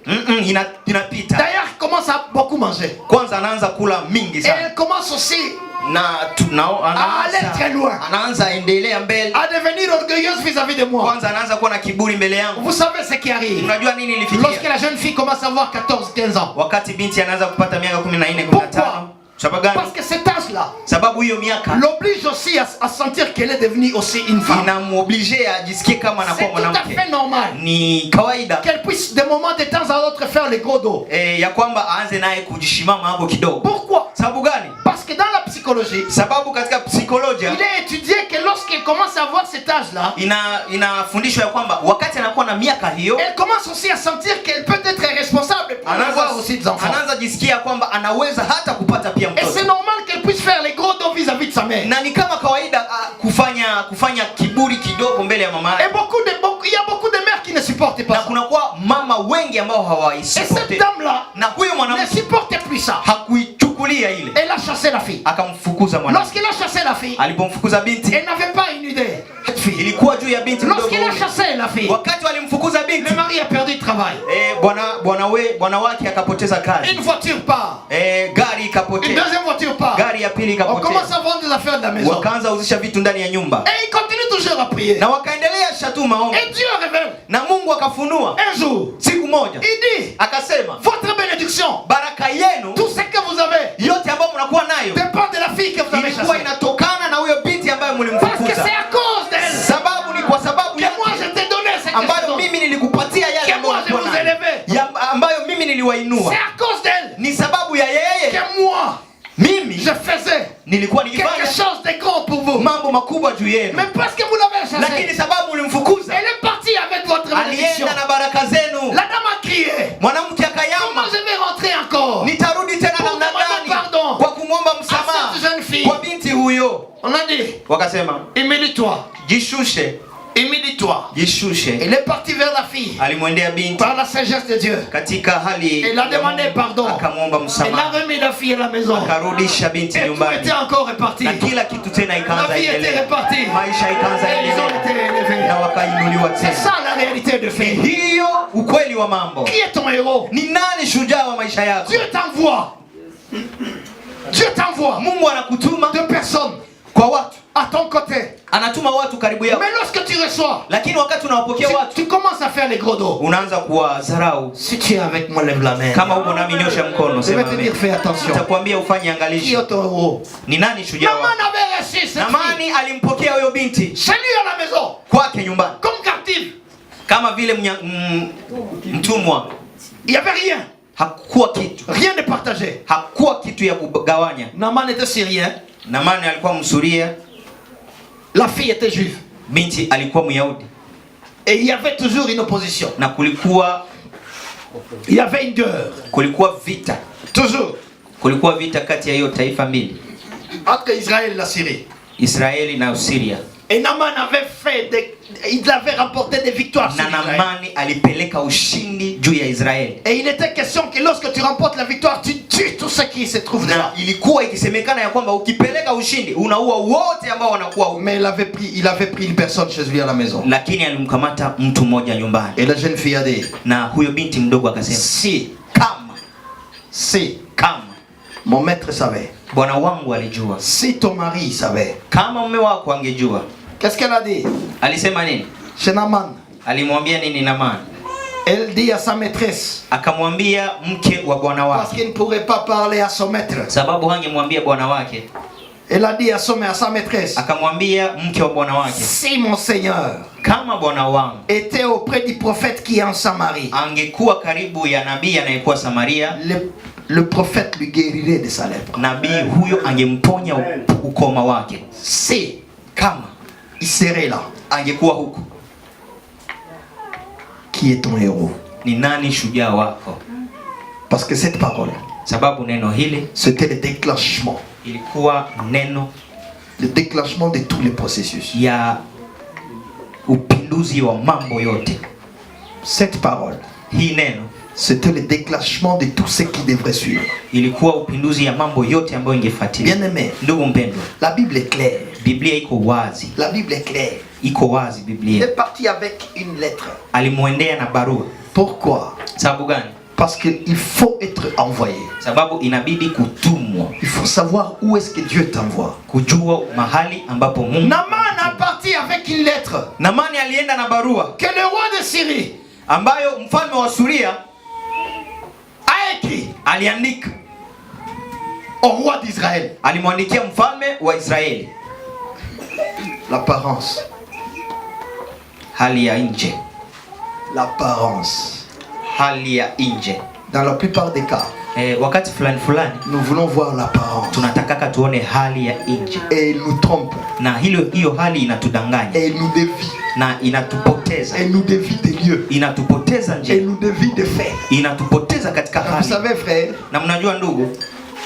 inapita. D'ailleurs, elle commence à beaucoup manger. Kwanza anaanza kula mingi Et sana elle commence aussi na à aller très loin, anaanza endelea mbele. à devenir orgueilleuse vis-à-vis de moi. Kwanza anaanza kuwa na kiburi mbele yangu. Vous savez ce qui arrive Unajua nini lorsque ilifikia? la jeune fille commence à avoir 14-15 ans? Wakati binti anaanza kupata miaka 14, 15. Sababu gani? Parce que cet âge-là Sababu hiyo miaka l'oblige aussi à sentir qu'elle est devenue aussi une femme. inamoblige ajisikie kama anakuwa C'est tout à mwanamke. fait normal Ni kawaida qu'elle puisse de moment de temps à autre faire les gros dos. ya kwamba aanze naye kujishimama hapo kidogo. Pourquoi? Sababu gani? Parce que dans la psychologie, Sababu katika psikolojia il est étudié que lorsqu'elle commence à avoir cet âge-là, inafundishwa ya kwamba wakati anakuwa na miaka hiyo elle commence aussi à sentir qu'elle peut être responsable pour avoir aussi des enfants. anaanza jisikia kwamba anaweza hata kupata pia Et c'est mtoto. normal qu'elle puisse faire les gros dos vis-à-vis de sa mère. Na ni kama kawaida kufanya kiburi kidogo mbele ya mama Et yake. il y a beaucoup de mères qui ne supportent Na pas ça. kuna kwa mama wengi ambao Et hawaisupport. cette dame-là Na huyo ne mwanamke supportait plus ça. hakuichukulia ile. Elle a chassé la fille. Akamfukuza mwanamke. Lorsqu'elle a chassé la fille, Alipomfukuza binti, elle n'avait pas une idée. Cette fille. ilikuwa juu ya binti mdogo. Lorsqu'elle a chassé la fille, Wakati walimfukuza binti, le mari a perdu le travail. bwana wake akapoteza kazi. Une voiture part. Gari Une ikapotea. deuxième voiture part. Gari ya pili On commence ikapotea. à vendre des affaires de la maison. Wakaanza uzisha vitu ndani ya nyumba. Et il continue toujours à prier. Na wakaendelea shatu maombi. Et Dieu révèle. Na Mungu akafunua Un jour, siku moja. il dit, Akasema, votre bénédiction, baraka yenu tout ce que vous avez, yote ambayo mnakuwa nayo dépend de la fille que vous avez ilikuwa chassée. inatokana na huyo binti ambayo Parce que mlimfukuza. c'est à cause d'elle Sababu ni kwa sababu que moi je yake t'ai donné cette ambayo chose. mimi nilikupatia yale Que ambayo moi je ulikuwa vous ai nayo. élevé. Ambayo mimi niliwainua. C'est à cause d'elle Ni sababu ya yeye que moi mimi je faisais nilikuwa quelque nikifanya chose de grand pour vous. mambo makubwa juu yenu. Mais parce que vous l'avez Lakini chassée, sababu ulimfukuza, elle est partie avec votre bénédiction. alienda na baraka zenu. La dame a crié. Mwanamke Comment akayama, je vais rentrer encore nitarudi tena Pour namna demander gani pardon kwa kumwomba à msamaha cette jeune fille? kwa binti huyo? On a dit, Wakasema humilie-toi, jishushe, humilie-toi. jishushe. Elle est partie vers la fille Alimwendea binti par la sagesse de Dieu. katika hali Elle a demandé ya Mungu, pardon. akamwomba Elle a msamaha, remis la fille à la maison. akarudisha binti Et tout nyumbani, était encore réparti. na kila kitu tena La ikaanza vie était endelea, répartie. maisha ikaanza Et ils ont été endelea élevés. na wakainuliwa C'est tena. ça la réalité de fait. Hiyo ukweli wa mambo. Qui est ton héros? Ni nani shujaa wa maisha yako? Dieu t'envoie. Dieu t'envoie Mungu anakutuma de personnes kwa watu, à ton côté. anatuma watu karibu yako, Mais lorsque tu reçois, lakini wakati unawapokea watu tu commences à faire les gros dos. unaanza kuwadharau. Si tu es avec moi, lève la main. Kama uko nami nyosha mkono, Je sema vais te dire, amen. fais attention. Nitakwambia ufanye Qui angalisho. est ton héros? Ni nani shujaa Maman wako? avait reçu cette fille Namani alimpokea huyo binti chez lui à la maison, kwake nyumbani comme captive. kama vile mtumwa. Il n'y avait rien. Hakuwa kitu, Rien de partagé. hakuwa kitu ya kugawanya. Naaman était syrien. Namani alikuwa Msuria, La fille était juive. binti alikuwa Myahudi, Et il y avait toujours une opposition. na kulikuwa Il y avait une guerre. Kulikuwa vita. Toujours. Kulikuwa vita kati ya hiyo taifa mbili. Entre Israël et la Syrie. Israeli na Syria. Et Naaman avait il avait remporté des victoires sur Israël. Naamani alipeleka ushindi juu ya Israeli. Et il était question que lorsque tu remportes la victoire, tu tues tous ceux qui se trouvent là. Ilikuwa ikisemekana ya kwamba ukipeleka ushindi unaua wote ambao wanakuwa. Mais il avait pris une personne chez lui à la maison. Lakini alimkamata mtu mmoja nyumbani. Et la jeune fille a dit, na huyo binti mdogo akasema, si kama mon maître savait, bwana wangu alijua, si ton mari savait, kama mume wako angejua. Qu'est-ce qu'elle a dit? Alisema nini? Chez Naaman. Alimwambia nini Naaman? Elle dit à sa maîtresse, akamwambia mke wa bwana wake, parce qu'il ne pourrait pas parler à son maître. Sababu hangemwambia bwana wake. Elle a dit à sa maîtresse, akamwambia mke wa bwana wake, si mon Seigneur kama bwana wangu était auprès du prophète qui est en Samarie, angekuwa karibu ya nabii anayekuwa Samaria, le prophète lui guérirait de sa lèpre. Nabii huyo angemponya ukoma wake. Si kama il serait là, angekuwa huko. Qui est ton héros? Ni nani shujaa wako? Parce que cette parole, sababu neno hili, c'était le déclenchement. Ilikuwa neno, le déclenchement de tous les processus. Ya upinduzi wa mambo yote. Cette parole, hii neno, c'était le déclenchement de tout ce qui devrait suivre. Ilikuwa upinduzi ya mambo yote ambayo ingefuatia. Bien-aimé, ndugu mpendwa, la Bible est claire. Biblia iko wazi. La Bible est claire. Iko wazi Biblia. Il est parti avec une lettre. Alimwendea na barua. Pourquoi? Sababu gani? Parce qu'il faut être envoyé. Sababu inabidi kutumwa. Il faut savoir où est-ce que Dieu t'envoie. Kujua mahali ambapo Mungu. Naaman a parti avec une lettre. Naamani alienda na barua. Que le roi de Syrie, ambayo mfalme wa Suria a écrit, aliandika au roi d'Israël. Alimwandikia mfalme wa Israeli. L'apparence. Hali ya nje. L'apparence. Hali ya nje. Dans la plupart des cas, wakati fulani fulani, nous voulons voir l'apparence. Tunatakaka tuone hali ya nje. Et il nous trompe. Na hiyo hali inatudanganya. Et il nous dévie. Na inatupoteza. Et il nous dévie des lieux. Inatupoteza njia. Et il nous dévie des faits. Inatupoteza katika hali. Vous savez frère, na mnajua ndugu,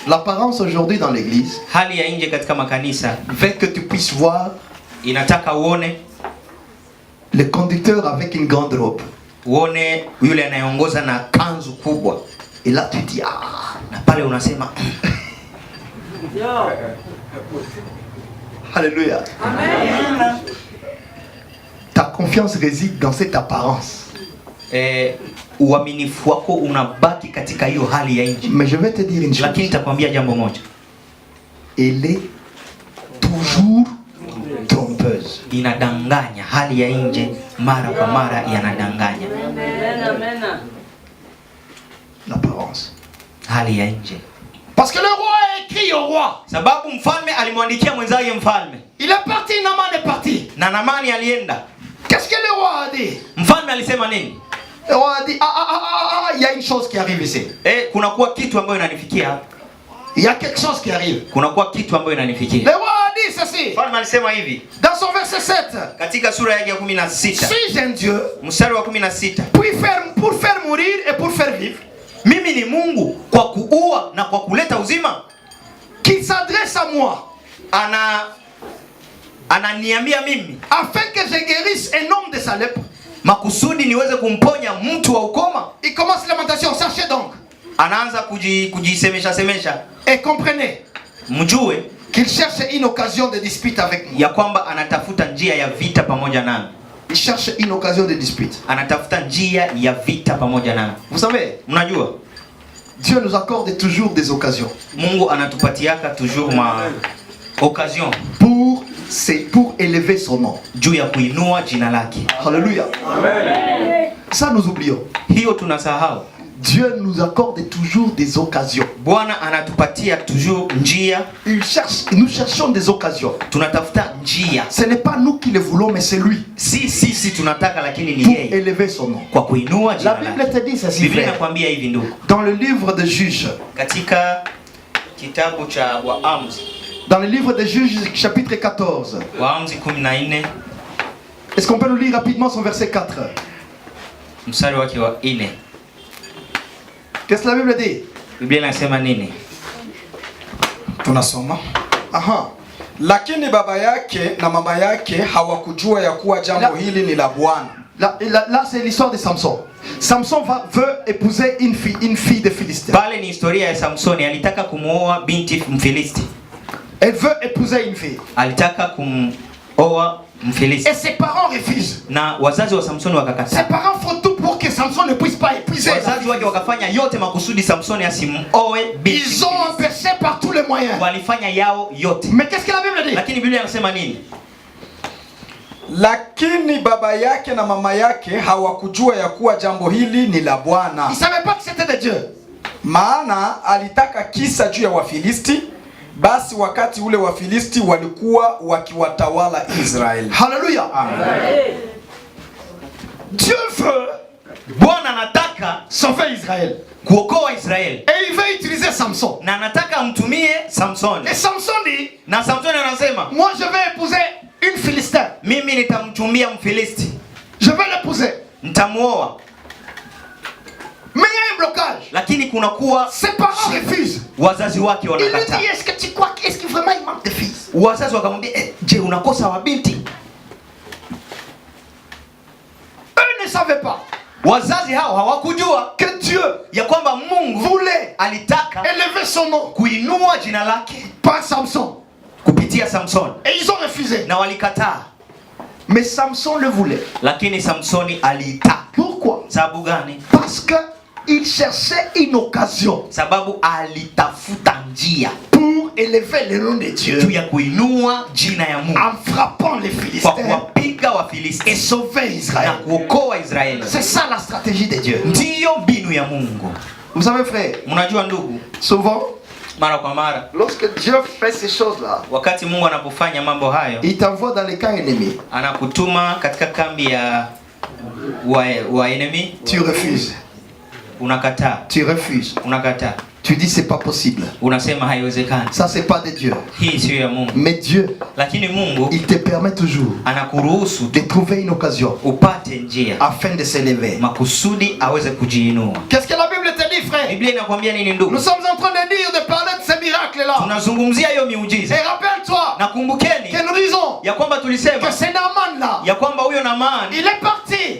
l'apparence aujourd'hui dans l'église, hali ya nje katika makanisa, fait que tu puisses voir, inataka uone le conducteur avec une grande robe. Uone yule anayeongoza na kanzu kubwa. Et là tu dis ah, na pale unasema Alléluia. Amen. Ta confiance réside dans cette apparence. Uaminifu wako unabaki katika hiyo hali ya nje. Mais je vais te dire une chose. Lakini nitakwambia jambo moja. Elle est toujours trompeuse. Inadanganya. Hali ya nje mara kwa mara yanadanganya. L'apparence. Hali ya nje. Parce que le roi a écrit au roi. Sababu mfalme alimwandikia mwenzake mfalme. Il est parti, Naaman est parti. Na Naamani alienda. Qu'est-ce que le roi a dit? Mfalme alisema nini? Le roi a dit il y a une chose qui arrive ici. Kuna kuwa kitu ambayo inanifikia hapa. Il y a quelque chose qui arrive. Kuna kuwa kitu ambayo inanifikia. Le roi a dit ceci. Mfalme alisema hivi. Dans son verset 7. Katika sura yake ya 16. Suis un Dieu. Mstari wa 16. Pour faire mourir et pour faire vivre. Mimi ni Mungu kwa kuua na kwa kuleta uzima. Qui s'adresse à moi. Ananiambia mimi. Afin que je guérisse un homme de sa lèpre. Makusudi niweze kumponya mtu wa ukoma. Il commence lamentation. Sachez donc. Anaanza kujisemesha. Et comprenez. Mjue qu'il cherche une occasion de dispute avec moi. Ya kwamba anatafuta njia ya vita pamoja nami. Il cherche une occasion de dispute. Anatafuta njia ya vita pamoja nami. Vous savez, mnajua Dieu nous accorde toujours des occasions. Mungu anatupatiaka toujours occasion pour élever son nom. Juu ya kuinua jina lake. Alléluia. Amen. Ça nous oublions. Hiyo tunasahau. Dieu nous accorde toujours des occasions. Bwana anatupatia toujours njia. Nous cherchons des occasions. Tunatafuta njia. Ce n'est pas nous qui le voulons, mais c'est lui. Si tunataka, lakini ni yeye. Pour élever son nom. Kwa kuinua jina lake. La Bible te dit ceci. Biblia inakwambia hivi ndugu. Dans le livre de Juges. Katika kitabu cha Waamuzi. Dans le livre de Juges chapitre 14. Waamuzi 14. Est-ce qu'on peut nous lire rapidement son verset 4? Mstari wake wa 4. Qu'est-ce que la Bible dit? Biblia inasema nini? Tunasoma. Aha. Lakini baba yake na mama yake hawakujua ya kuwa jambo hili ni la Bwana. Là c'est l'histoire de Samson. Samson veut épouser une fille de Philistin. Pale ni historia ya Samsoni, alitaka kumuoa binti Mfilisti. Elle veut épouser une fille. Alitaka kumuoa Mfilisti. Et ses parents refusent. Na wazazi wa Samsoni wakakataa. Ses parents font tout pour que Samson ne puisse pas épouser. Wazazi wake wakafanya yote makusudi Samsoni asimuoe binti. Ils ont empêché par tous les moyens. Walifanya yao yote. Mais qu'est-ce que la Bible dit? Lakini Biblia inasema nini? Lakini baba yake na mama yake hawakujua ya kuwa jambo hili ni la Bwana. Ils savaient pas que c'était de Dieu. Maana alitaka kisa juu ya Wafilisti. Basi wakati ule Wafilisti walikuwa wakiwatawala Israeli. Hallelujah. Amen. Dieu veut, Bwana anataka sauver Israël. kuokoa Israeli. Et il veut utiliser Samson. Na anataka amtumie Samsoni. Et Samson dit, Na Samsoni anasema, moi je vais épouser une Philistin. mimi nitamtumia Mfilisti. Je vais l'épouser. Nitamuoa. Mais il y a un blocage. Lakini kunakuwa Ses parents refusent. wazazi wake Il lui wanakataa. dit, est-ce que tu crois est-ce que vraiment il manque de fils? Wazazi wakamwambia, je, unakosa wa binti? Eux ne savaient pas Wazazi hao hawakujua que Dieu ya kwamba Mungu voulait alitaka élever son nom kuinua jina lake par Samson. kupitia Samson. Et ils ont refusé. Na walikataa. Mais Samson le voulait. Lakini Samsoni aliitaka. Pourquoi? Sababu gani? Parce que il cherchait une occasion Sababu alitafuta njia pour élever le nom de juu Dieu ya kuinua jina ya Mungu en frappant les kwa Philistins kuwapiga et Wafilisti sauver na Israël. kuokoa Israeli. C'est ça la stratégie de Dieu. Ndiyo mbinu ya Mungu. Vous savez frère, Mnajua ndugu, souvent mara kwa mara lorsque Dieu fait ces choses-là, wakati Mungu anapofanya mambo hayo, il t'envoie dans les camps ennemis. anakutuma katika kambi ya wa enemy. Tu refuses. Unakataa. Tu refuses. Unakataa. Tu dis c'est pas possible. Unasema haiwezekani. Ça c'est pas de Dieu. Hii sio ya Mungu. Mais Dieu, Lakini Mungu il te permet toujours anakuruhusu de trouver une occasion upate njia afin de s'élever. makusudi aweze kujiinua. Qu'est-ce que la Bible te dit, frère? Biblia inakwambia nini ndugu? Nous sommes en train de dire, de parler de ces miracles-là. Tunazungumzia hiyo miujiza. Et rappelle-toi Na kumbukeni que nous disons ya kwamba tulisema que c'est Naaman-là. ya kwamba huyo Naamani Il est parti.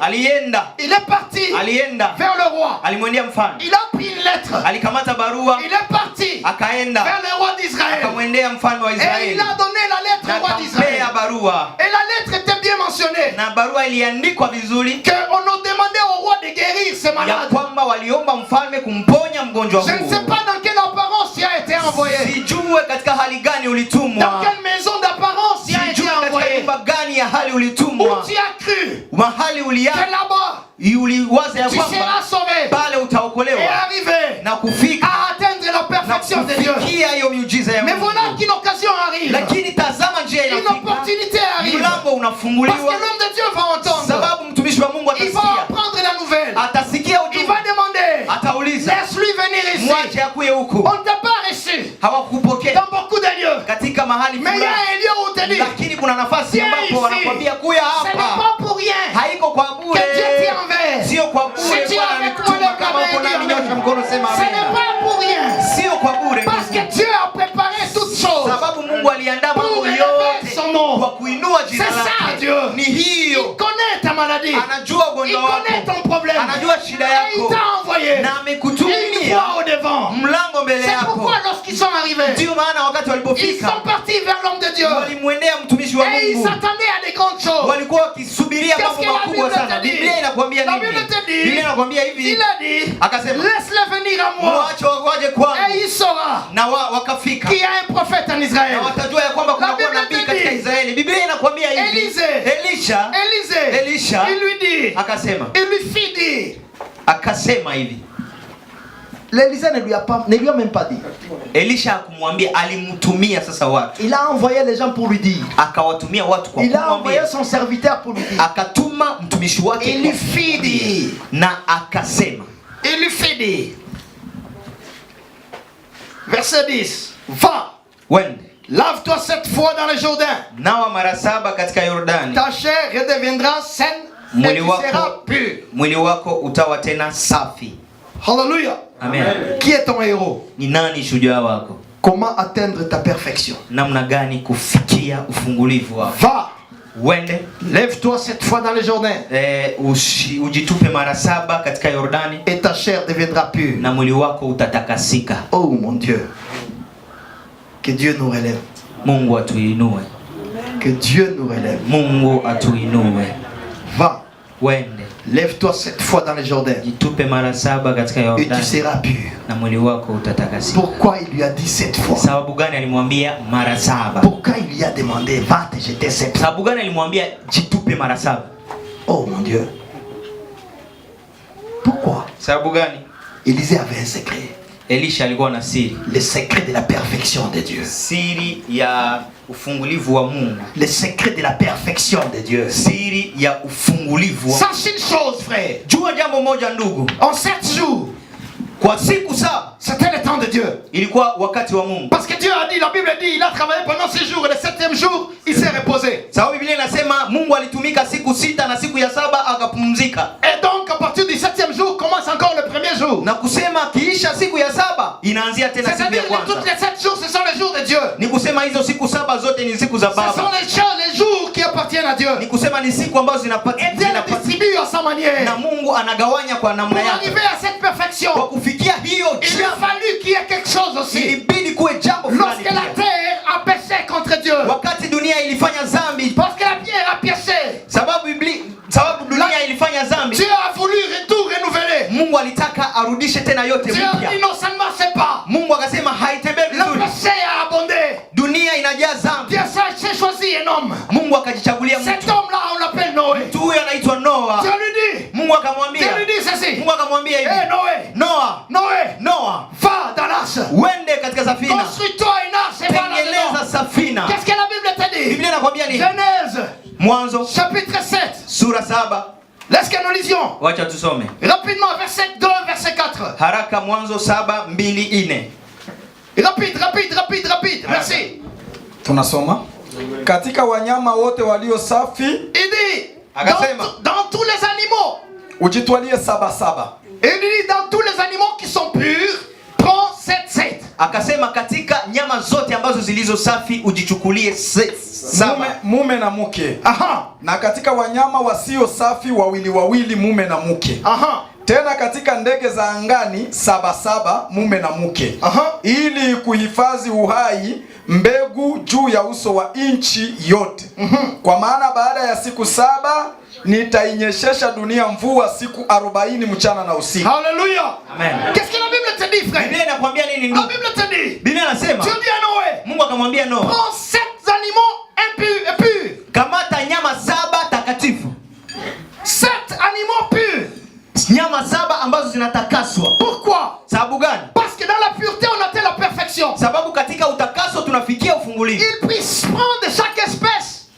alienda Vers le roi. alimwendea mfalme. Il a pris une lettre. Alikamata barua. Il est parti akaenda vers le roi d'Israël. akamwendea mfalme wa Israeli. Et il a donné la lettre au roi d'Israël. barua. Et la lettre était bien mentionnée. Na barua iliandikwa vizuri. Que on a demandé au roi de guérir ces malades. Ya kwamba waliomba mfalme kumponya mgonjwa huyo. Je ne sais pas dans quelle apparence il a été envoyé. Sijue katika hali gani ulitumwa. Dans quelle maison d'apparence il a été envoyé. Katika nyumba gani ya hali ulitumwa. Où tu as cru. Mahali uliacha. Que là-bas. Uliwaza ya kwamba tu seras sauvé. Pale utaokolewa. Et arrivé. Na kufika. À atteindre la perfection de Dieu. Hiyo miujiza ya Mungu. Mais voilà qu'une occasion arrive. Lakini tazama njia inafika. Une opportunité arrive. Mlango unafunguliwa. Parce que l'homme de Dieu va entendre. Sababu mtumishi wa Mungu atasikia. Il va apprendre la nouvelle. Atasikia ujumbe. Il va demander. Atauliza. Laisse-lui venir ici. Mwache akuye huku. On t'a pas reçu. Hawakupokea. Dans beaucoup de lieux. Katika mahali fulani. Mais il y a un lieu où te dit. Lakini kuna nafasi ambapo wanakwambia kuya hapa. Ce n'est pas pour rien. Haiko kwa bure. Que Dieu t'y enverse. Sio kwa bure. Si tu as avec moi le ce n'est pas pour rien. Sio kwa bure. Parce que Dieu a préparé toutes choses. Sababu Mungu aliandaa mambo yote kwa kuinua jina lake. C'est ça Dieu. Ni hiyo. Il connaît ta maladie. Anajua ugonjwa wako. Il connaît ton problème. Anajua shida yako. Et il t'a envoyé. Na amekutumia. Une voie au devant. Mlango mbele yako. C'est pourquoi lorsqu'ils sont arrivés. Ndio maana wakati walipofika. Ils sont partis vers l'homme de Dieu. Walimwendea mtumishi wa Mungu. Et ils s'attendaient à des grandes choses. Walikuwa wakisubiria mambo makubwa sana. Biblia inakwambia nini? Biblia inakwambia hivi. Il a dit. Akasema. Laisse-le venir à moi. Mwache waje kwangu. Et il saura. Na wakafika. Qu'il y a un prophète en Israël. Na watajua ya kwamba kuna nabii katika Israeli. Biblia inakwambia hivi. Elisha. Il lui dit. Akasema. Il lui fit dire. Akasema hivi. L'Élysée ne lui a même pas dit. Elisha akumwambia, alimtumia sasa watu. Il a envoyé les gens pour lui dire. Akawatumia watu kwa kumwambia. Il a envoyé son serviteur pour lui dire. Akatuma mtumishi wake. Il lui fit dire. Na akasema. Il lui fit dire. Verset 10. Va. Wende. Lave-toi 7 fois dans le Jourdain. Nawa mara 7 katika Yordani. Ta chair redeviendra saine et tu seras pur. Mwili wako utawa tena safi. Hallelujah. Amen. Qui est ton héros? Ni nani shujaa wako? Comment atteindre ta perfection? Namna gani kufikia ufungulivu wako? Va. Wende. Lève-toi 7 fois dans le Jourdain. Ujitupe mara 7 katika Yordani. Et ta chair deviendra pure. Na mwili wako utatakasika. Oh mon Dieu. Que Dieu nous relève. Mungu atuinue. Que Dieu nous relève. Mungu atuinue. Va. Wende. Lève-toi 7 fois dans le Jourdain. Jitupe mara 7 katika Yordani. Et tu seras pur. Na mwili wako utatakasika. Pourquoi il lui a dit 7 fois? Sababu gani alimwambia mara 7? Pourquoi il lui a demandé va te jeter 7 fois? Sababu gani alimwambia jitupe mara 7? Oh mon Dieu. Pourquoi? Sababu gani? Élisée avait un secret. Elisha alikuwa na siri. Le secret de la perfection de Dieu. Siri ya ufungulivu wa Mungu. Le secret de la perfection de Dieu. Siri ya ufungulivu wa Mungu. Sache une chose, frère. Jua jambo moja ndugu. En 7 jours, kwa siku 7, c'était le temps de Dieu. Ilikuwa wakati wa Mungu. Parce que Dieu a dit, la Bible dit, il a travaillé pendant 6 jours et le 7e jour, il s'est reposé. Sababu Biblia inasema Mungu alitumika siku 6 na siku ya 7 akapumzika. Et donc à partir du 7e jour commence encore le 1er jour. Na kusema kiisha siku ya 7 inaanzia tena siku ya kwanza. Toutes les 7 jours ce sont les jours de Dieu. Ni kusema hizo siku 7 zote ni siku za Baba. Ce sont les jours qui appartiennent à Dieu. Ni kusema ni siku ambazo Et Dieu les distribue à sa manière. Na Mungu anagawanya kwa namna yake. Pour arriver à cette perfection, kwa kufikia hiyo, il lui a fallu qu'il y ait quelque chose aussi. Ilibidi kuwe jambo fulani. Lorsque la terre a péché contre Dieu. Wakati dunia ilifanya dhambi. Parce que la pierre a péché. Sababu dunia ilifanya dhambi. Dieu a voulu tout renouveler. Mungu alitaka arudishe tena yote mpya. Dieu a dit non, ça ne marche pas. Mungu akasema haitembei vizuri. Le péché a abondé. Dunia inajaa dhambi. Dieu s'est choisi un homme. Mungu akajichagulia mtu. Cet homme là on l'appelle Noé. Mtu huyo anaitwa Noa. Dieu lui dit. Mungu akamwambia. Dieu lui dit ceci. Mungu akamwambia hivi. Eh Noé. Noa. Va dans l'arche. Uende katika safina. Construis-toi une arche et va là-dedans. Safina. Qu'est-ce que la Bible te dit? Biblia inakwambia nini? Genèse. Mwanzo. Chapitre 7. Sura 7. Laisse que nous lisions. Wacha tusome. Rapidement verset 2 verset 4. Haraka Mwanzo 7:2-4. Rapide. Merci. Tunasoma. Katika wanyama wote walio safi, il dit akasema, dans tous les animaux, ujitwalie 7. Il dit dans tous les animaux qui sont purs, prends 7. Akasema katika nyama zote ambazo zilizo safi ujichukulie 7. Mume na mke. Aha. Na katika wanyama wasio safi wawili mume na mke. Aha. Tena katika ndege za angani 7 mume na mke. Aha. Ili kuhifadhi uhai mbegu juu ya uso wa nchi yote. Kwa maana baada ya siku 7 nitainyeshesha dunia mvua siku 40 mchana na usiku. Hallelujah. Amen. Qu'est-ce que la Bible te dit, frère? Biblia inakwambia nini ndugu? La Bible te dit. Biblia inasema, Dieu dit à Noé. Mungu akamwambia Noa, prends 7 animaux impurs. Kamata nyama 7 takatifu. 7 animaux purs. Nyama 7 ambazo zinatakaswa. Pourquoi? Sababu gani? Parce que dans la pureté on atteint la perfection. Sababu katika utakaso tunafikia ufungulivu. Il puisse prendre de chaque espèce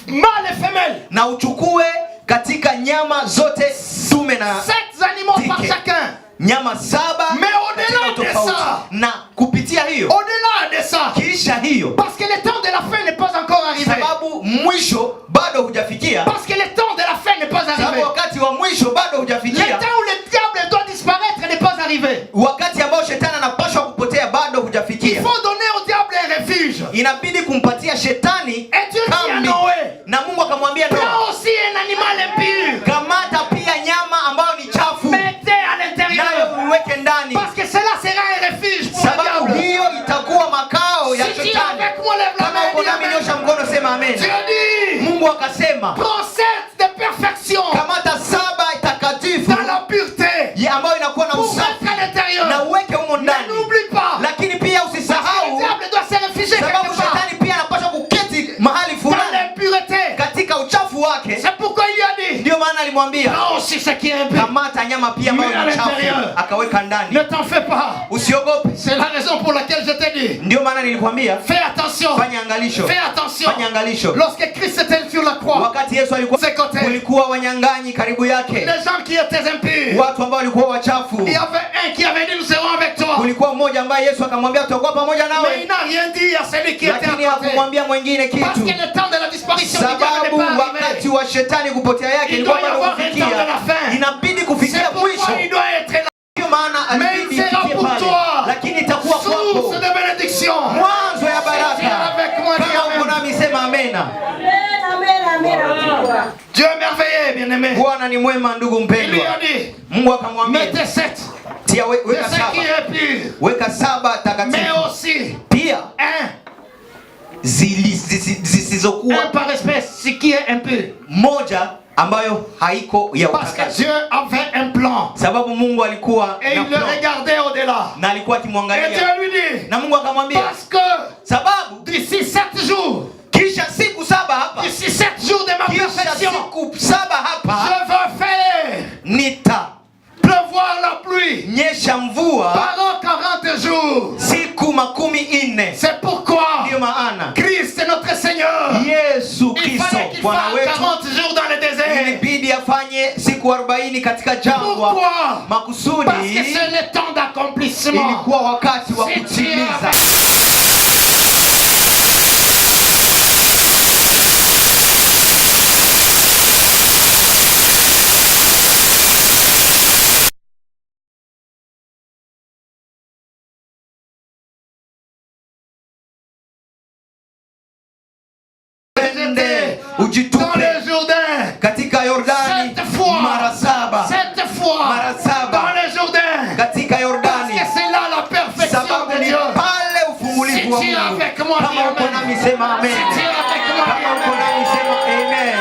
mâle et femelle. Na uchukue katika nyama zote dume na 7 animaux par chacun. Nyama 7. Mais au-delà de ça, na kupitia hiyo, au-delà de ça, kisha hiyo, parce que le temps de la fin n'est pas encore arrivé. Sababu mwisho bado hujafikia. Parce que le temps de la fin n'est pas arrivé. Sababu wakati wa mwisho bado hujafikia. Le temps où le diable doit disparaître n'est pas arrivé. Wakati ambao shetani anapaswa kupotea bado hujafikia. Il faut donner au diable un refuge. Inabidi kumpatia shetani et Dieu dit à Noé. Na Mungu akamwambia Noa, prends aussi un animal impur. Kamata pia nyama ambayo ni chafu. Mettez à l'intérieur. Nayo uweke ndani. Parce que cela sera un refuge pour Sababu le diable. hiyo itakuwa makao ya shetani. Avec moi, lève la main. Kama uko nami nyosha mkono sema amen. Dieu dit. Mungu akasema, prends 7 de perfection. Kamata 7 takatifu. Dans la pureté. Ambayo inakuwa na usafi. Na uweke humo ndani. N'oublie pas. Lakini pia usisahau. Le diable doit se réfugier quelque part. Sababu shetani pia anapaswa kuketi mahali fulani. Dans l'impureté. Katika uchafu wake. C'est pourquoi il lui a dit. Ndio maana alimwambia. Non, aussi ce qui est impur. Kamata nyama pia ambayo ni chafu. Akaweka ndani. Ne t'en fais pas. Usiogope. C'est la raison pour laquelle je t'ai dit. Ndio maana nilikwambia. Fais attention. Fanya angalisho. Fais attention. Fanya angalisho. Lorsque Christ était sur la croix. Wakati Yesu alikuwa kulikuwa wanyang'anyi karibu yake. Les gens qui étaient impurs. Watu ambao walikuwa wachafu. Il y avait un qui avait dit nous serons avec toi. Kulikuwa mmoja ambaye Yesu akamwambia tutakuwa pamoja nawe. Mais il n'a rien dit à celui qui était à côté. Lakini hakumwambia mwingine kitu. Parce que le temps de la disparition du diable n'est pas arrivé. Wakati wa shetani kupotea yake ilikuwa bado kufikia. Inabidi kufikia mwisho. Dieu est merveilleux, bien-aimé. Bwana ni mwema ndugu mpendwa. Il lui a dit, Mungu akamwambia, mettez 7. Tia De weka ce qui 7. est pur. Weka 7 Mais takatifu. aussi Pia 1 zisizokuwa par espèce, ce qui est impur. moja ambayo haiko ya Parce que utakaso. Dieu avait un plan. Sababu Mungu alikuwa Et na il le plan. regardait au-delà. Na alikuwa Et akimwangalia. Dieu lui dit, Na Mungu akamwambia, parce que sababu d'ici 7 jours, kisha siku 7 hapa, d'ici 7 jours de ma kisha perfection, siku 7 hapa je veux faire nita pleuvoir la pluie nyesha mvua pendant 40 jours. siku 40. C'est pourquoi Ndio maana Christ est notre Seigneur. Yesu Il Kristo fallait qu'il Bwana fasse wetu 40 jours dans le désert. ilibidi afanye siku 40 katika jangwa. Pourquoi? Makusudi Parce que c'est le temps d'accomplissement. ilikuwa wakati wa Si kutimiza. Dans Ujitupe le Jourdain. katika Yordani 7 fois. mara 7. 7 fois. Mara 7 Dans le Jourdain. katika Parce Yordani. que c'est là la perfection Sababu de ni Dieu. pale ufungulivu wa Si tu es Mungu. avec moi, dis Kama uko amen. nami sema amen. Si tu es avec moi, dis Kama uko amen. nami sema amen.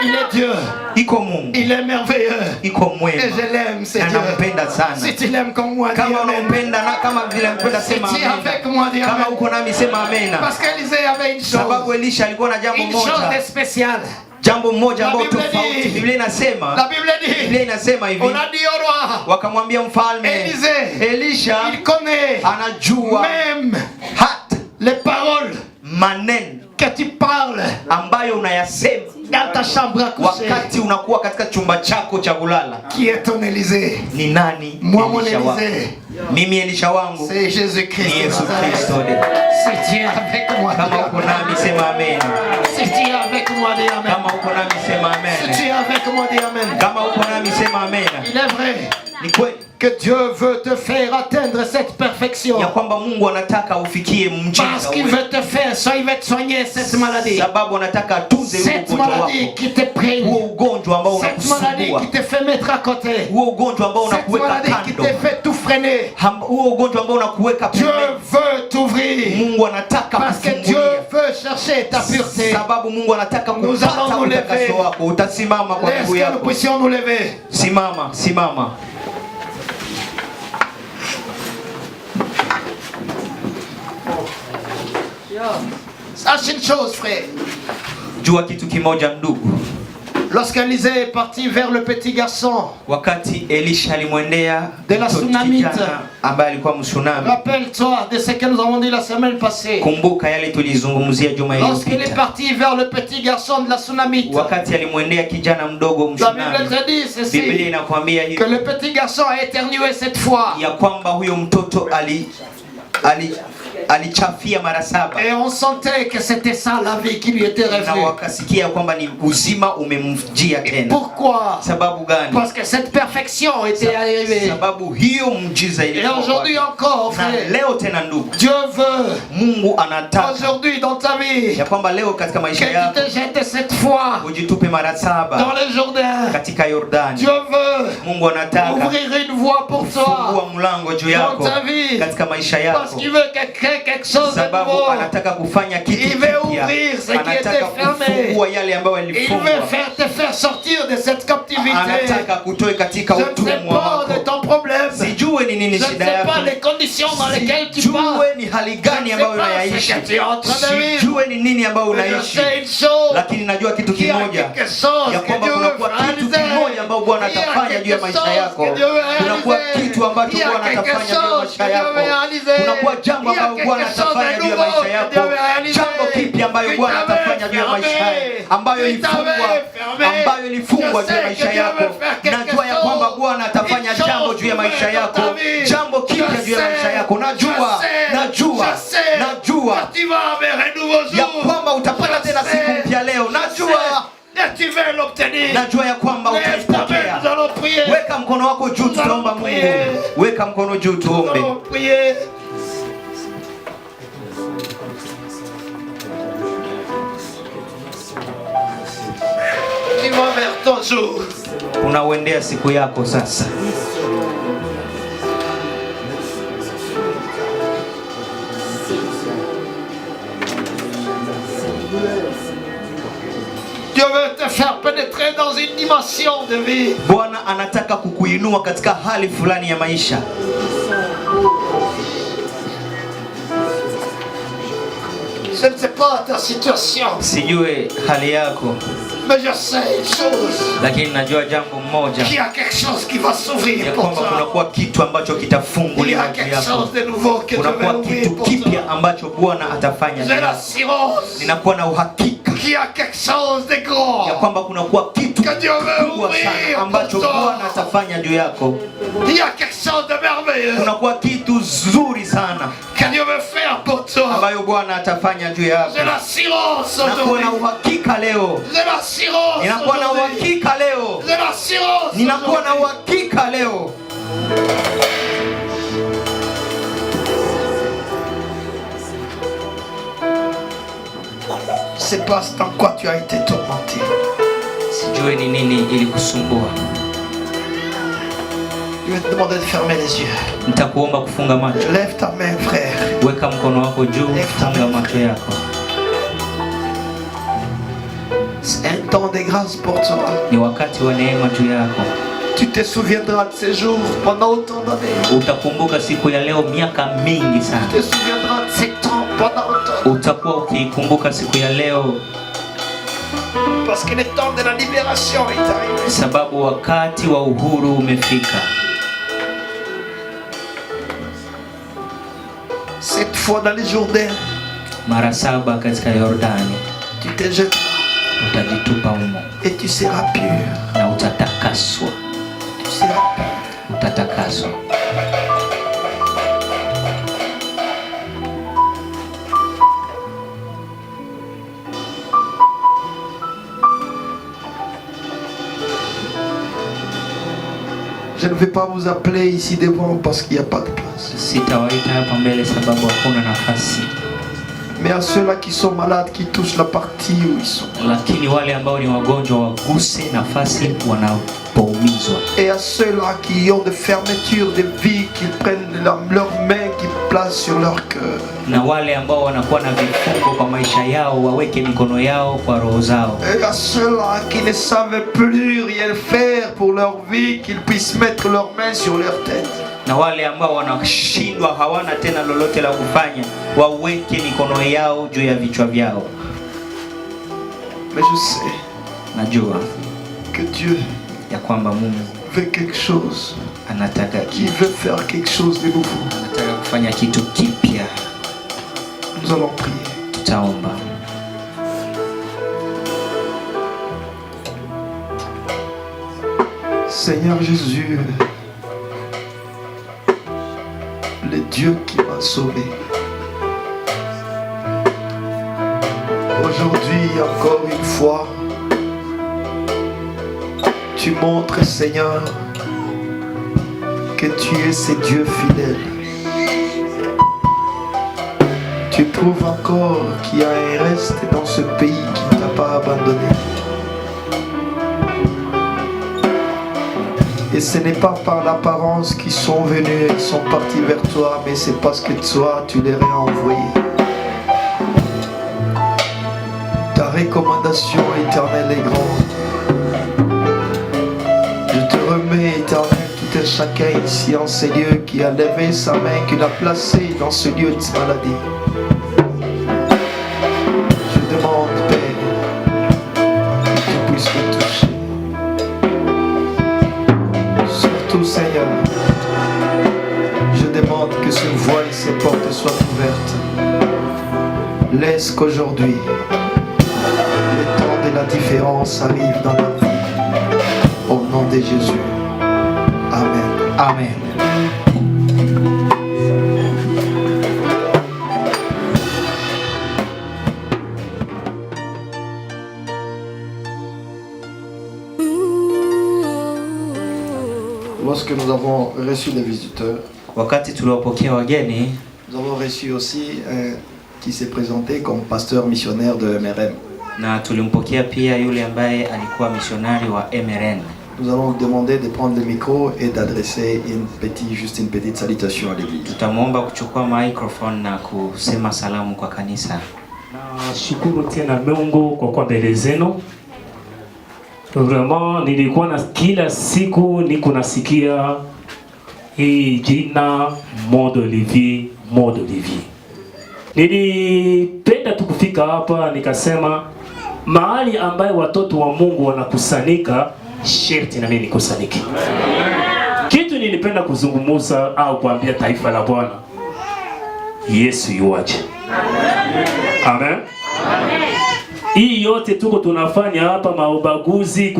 Il est Dieu. Iko Mungu. Il est merveilleux. Iko Et mwema. je l'aime, c'est Na Dieu. nampenda sana. Si tu l'aimes comme moi, dis Kama amen. unampenda na kama vile mpenda Si sema tu es avec moi, dis amen. Kama amen. uko nami sema amen. Parce qu'Élisée avait une Sababu chose. Elisha alikuwa na jambo Une chose de moja. spéciale. Jambo moja La ambalo Bible tofauti. dit- Biblia inasema, La Bible Biblia dit, inasema hivi. on a dit au roi, Wakamwambia mfalme Élisée, Elisha il connaît anajua même hata les paroles maneno que tu parles ambayo unayasema dans ta chambre à coucher. wakati unakuwa katika chumba chako cha kulala. Qui est ton Élisée? Ni nani? Moi, mon Elisha wako. Élisée, Mimi Elisha wangu c'est ni Jésus-Christ. Yesu Kristo. Si tu es avec moi, dis Kama uko amen. nami sema amen. Si tu es avec moi, dis amen. Kama uko nami sema Si tu amen. es avec moi, dis amen. Kama uko nami sema amen. Il est vrai Ni kweli que Dieu veut te faire atteindre cette perfection. ya kwamba Mungu anataka ufikie Parce mjinga qu'il ule. veut te faire, ça il veut te soigner cette maladie. Sababu anataka atunze huo Cette ugonjwa maladie wako. qui te Huo prenne. ugonjwa ambao Cette maladie unakusumbua. qui te fait mettre à côté. Huo ugonjwa ambao Cette unakuweka maladie qui kando. te fait tout freiner. Huo ugonjwa ambao unakuweka Dieu pembeni. veut t'ouvrir. Mungu anataka Parce que Dieu kufungulia. veut chercher ta pureté. Sababu Mungu anataka Nous kupata allons nous utakaso lever. wako. Utasimama kwa Est-ce miguu que nous yako. puissions nous lever? Simama, simama. Sache une chose, frère. Jua kitu kimoja ndugu. Lorsqu'Élisée est parti vers le petit garçon, Wakati Elisha alimwendea De la mtoto tsunamite. kijana ambaye alikuwa msunami. rappelle-toi de ce que nous avons dit la semaine passée. Kumbuka yale tulizungumzia juma Lorsqu'il est iliyopita. parti vers le petit garçon de la tsunamite, Wakati alimwendea kijana mdogo la Bible msunami. te dit Biblia ceci, inakwambia que hivi le petit garçon a éternué cette fois. ya kwamba huyo mtoto alichafia mara 7 Et on sentait que c'était ça la vie qui lui était na revenue. wakasikia kwamba ni uzima umemjia tena. Pourquoi? Sababu gani? Parce que cette perfection était arrivée. Sababu hiyo mjiza Et ilikuwa aujourd'hui kwake. encore, Na frère, leo tena ndugu, Dieu veut Mungu anataka aujourd'hui dans ta vie ya kwamba leo katika que maisha tu yako te jettes cette fois ujitupe mara dans 7 le Jourdain. katika Yordani. Dieu veut Mungu anataka ouvrir une voie pour toi fungua mlango juu dans yako ta vie. katika maisha Parce yako, qu'il veut créer quelque chose de sababu nouveau. anataka kufanya kitu Il veut kipya. ouvrir ce qui était Anataka fermé. kufungua yale ambayo Il yalifungwa. veut te faire sortir de cette captivité. Anataka kutoe katika Je ne sais utumwa pas wako. de ton problème. Sijue ni nini Je ne shida sais yako. pas les conditions dans lesquelles tu passes. Sijue ni hali gani Je ne ambayo sais pas unayaishi. ce que tu es en train de vivre. Sijue ni nini ambayo Mais je unaishi. sais une chose. Lakini najua kitu Il y a kimoja, quelque chose ya que kwamba Dieu veut kunakuwa kitu réaliser. kimoja ambao Bwana Il y a atafanya juu ya quelque maisha chose yako. que Dieu veut Kunakuwa réaliser. kitu ambacho Il y a Bwana quelque atafanya juu ya chose maisha que Dieu yako. veut réaliser. Kunakuwa jambo Il y a ambalo Bwana quelque chose atafanya de juu ya nouveau maisha que yako. Dieu veut réaliser. Jambo kipi ambayo Qui Bwana t'avait atafanya juu ya maisha fermé. yako, ambayo Qui ilifungwa, t'avait fermé. ambayo ilifungwa Je juu ya sais maisha que Dieu yako. veut faire quelque Najua ya kwamba chose. Bwana atafanya Une jambo chose juu ya maisha nouvelle yako, dans ta vie. jambo kipya Je juu ya maisha sais, yako. Najua, je sais, najua, je sais najua que tu vas vers un nouveau ya jour. kwamba utapata Je tena siku sais, mpya leo. je Najua, sais, et tu vas l'obtenir. najua ya kwamba Lève ta main, utaipokea. nous allons prier. Weka mkono wako juu, tutaomba Mungu. Weka mkono juu, Nous tuombe. allons prier. Tu Tu vas vers ton jour. Unauendea siku yako sasa. Dieu veut te faire pénétrer dans une dimension de vie. Bwana anataka kukuinua katika hali fulani ya maisha. Je ne sais pas ta situation. Sijue hali yako. Mais je sais une chose. Lakini najua jambo moja. Qu'il y a quelque chose qui va s'ouvrir pour toi. Kunakuwa kitu ambacho kitafunguliwa juu yako. Kunakuwa kitu kipya ambacho Bwana atafanya juu yako. Ninakuwa na uhakika. Qu'il y a quelque chose de grand. Ya kwamba kunakuwa kitu kubwa sana ambacho Bwana atafanya juu yako. Il y a quelque chose de merveilleux. Kunakuwa kitu nzuri sana que Dieu veut faire pour toi. ambayo Bwana atafanya juu yako. J'ai l'assurance aujourd'hui. Ninakuwa na uhakika leo. J'ai l'assurance. Ninakuwa na uhakika leo. J'ai l'assurance. Ninakuwa na uhakika leo. C'est pas dans quoi tu as été tourmenté. Sijui ni nini ilikusumbua. Je vais te demander de fermer les yeux. Nitakuomba kufunga macho. Lève ta main, frère. Weka mkono wako juu, funga macho yako. C'est un temps de grâce pour toi. Ni wakati wa neema juu yako. Tu te souviendras de ces jours pendant autant d'années. Utakumbuka siku ya leo miaka mingi sana. Tu te souviendras de ces temps pendant autant. Utakuwa ukikumbuka siku ya leo. Parce que le temps de la libération est arrivé. Sababu wakati wa uhuru umefika. Cette fois dans les Jourdains. Mara 7 katika Yordani. Tu te jettes. Utajitupa humo. Et tu seras pur. Na utatakaswa. Tu seras pur. Utatakaswa. Je ne vais pas vous appeler ici devant parce qu'il n'y a pas de place. Sitawaita hapa mbele sababu hakuna nafasi. Mais à ceux-là qui sont malades, qui touchent la partie où ils sont. Lakini wale ambao ni wagonjwa waguse nafasi wanapoumizwa. Et à ceux-là qui ont des fermetures de vie, qu'ils prennent leurs mains, qu'ils placent sur leur cœur. Na wale ambao wanakuwa na vifungo kwa maisha yao waweke mikono yao kwa roho zao. Et à ceux-là qui ne savent plus rien faire pour leur vie, qu'ils puissent mettre leurs mains sur leur tête. Na wale ambao wanashindwa hawana tena lolote la kufanya waweke mikono yao juu ya vichwa vyao. Mais je sais, najua que Dieu ya kwamba Mungu veut quelque chose, anataka qui veut faire quelque chose de nouveau. Anataka kufanya kitu kipya. Nous allons prier. Tutaomba. Seigneur Jésus, le Dieu qui m'a sauvé. Aujourd'hui, encore une fois, tu montres, Seigneur, que tu es ce Dieu fidèle. Tu prouves encore qu'il y a un reste dans ce pays qui ne t'a pas abandonné. Et ce n'est pas par l'apparence qu'ils sont venus et sont partis vers toi, mais c'est parce que toi, tu les as envoyés. Ta recommandation éternelle est grande. Je te remets, éternel, tout un chacun ici en ces lieux qui a levé sa main, qui l'a placé dans ce lieu de maladie. Je demande, Père, que tu puisses me toucher. Surtout, Seigneur, je demande que ce voile et ces portes soient ouvertes. Laisse qu'aujourd'hui, le temps de la différence arrive dans notre vie. Au nom de Jésus. Amen. Amen. Lorsque nous avons reçu les visiteurs, wakati tuliwapokea wageni, nous avons reçu aussi un qui s'est présenté comme pasteur missionnaire de MRM. Na tulimpokea pia yule ambaye alikuwa misionari wa MRN. Nous allons demander de prendre le micro et d'adresser juste une petite salutation à l'église. Tutamuomba kuchukua microphone na kusema salamu kwa kanisa. Na shukuru tena Mungu kwa kwa mbele zenu. Vraiment nilikuwa na kila siku niko nasikia hii jina Mode Olivier. Nilipenda tukufika hapa nikasema mahali ambaye watoto wa Mungu wanakusanyika sherti na mimi nikusanyike. Kitu nilipenda kuzungumuza au kuambia taifa la Bwana, Yesu yuaje. Amen. Hii yote tuko tunafanya hapa, maubaguzi,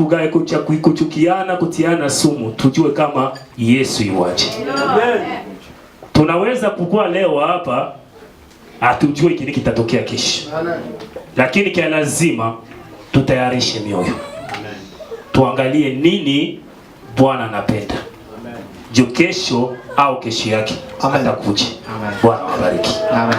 kuchukiana, kutiana sumu, tujue kama Yesu yuaje. Tunaweza kukua leo hapa hatujue kile kitatokea kesho. Lakini kia lazima tutayarishe mioyo. Tuangalie nini Bwana anapenda. Jo kesho au kesho yake atakuja. Bwana abariki. Amen.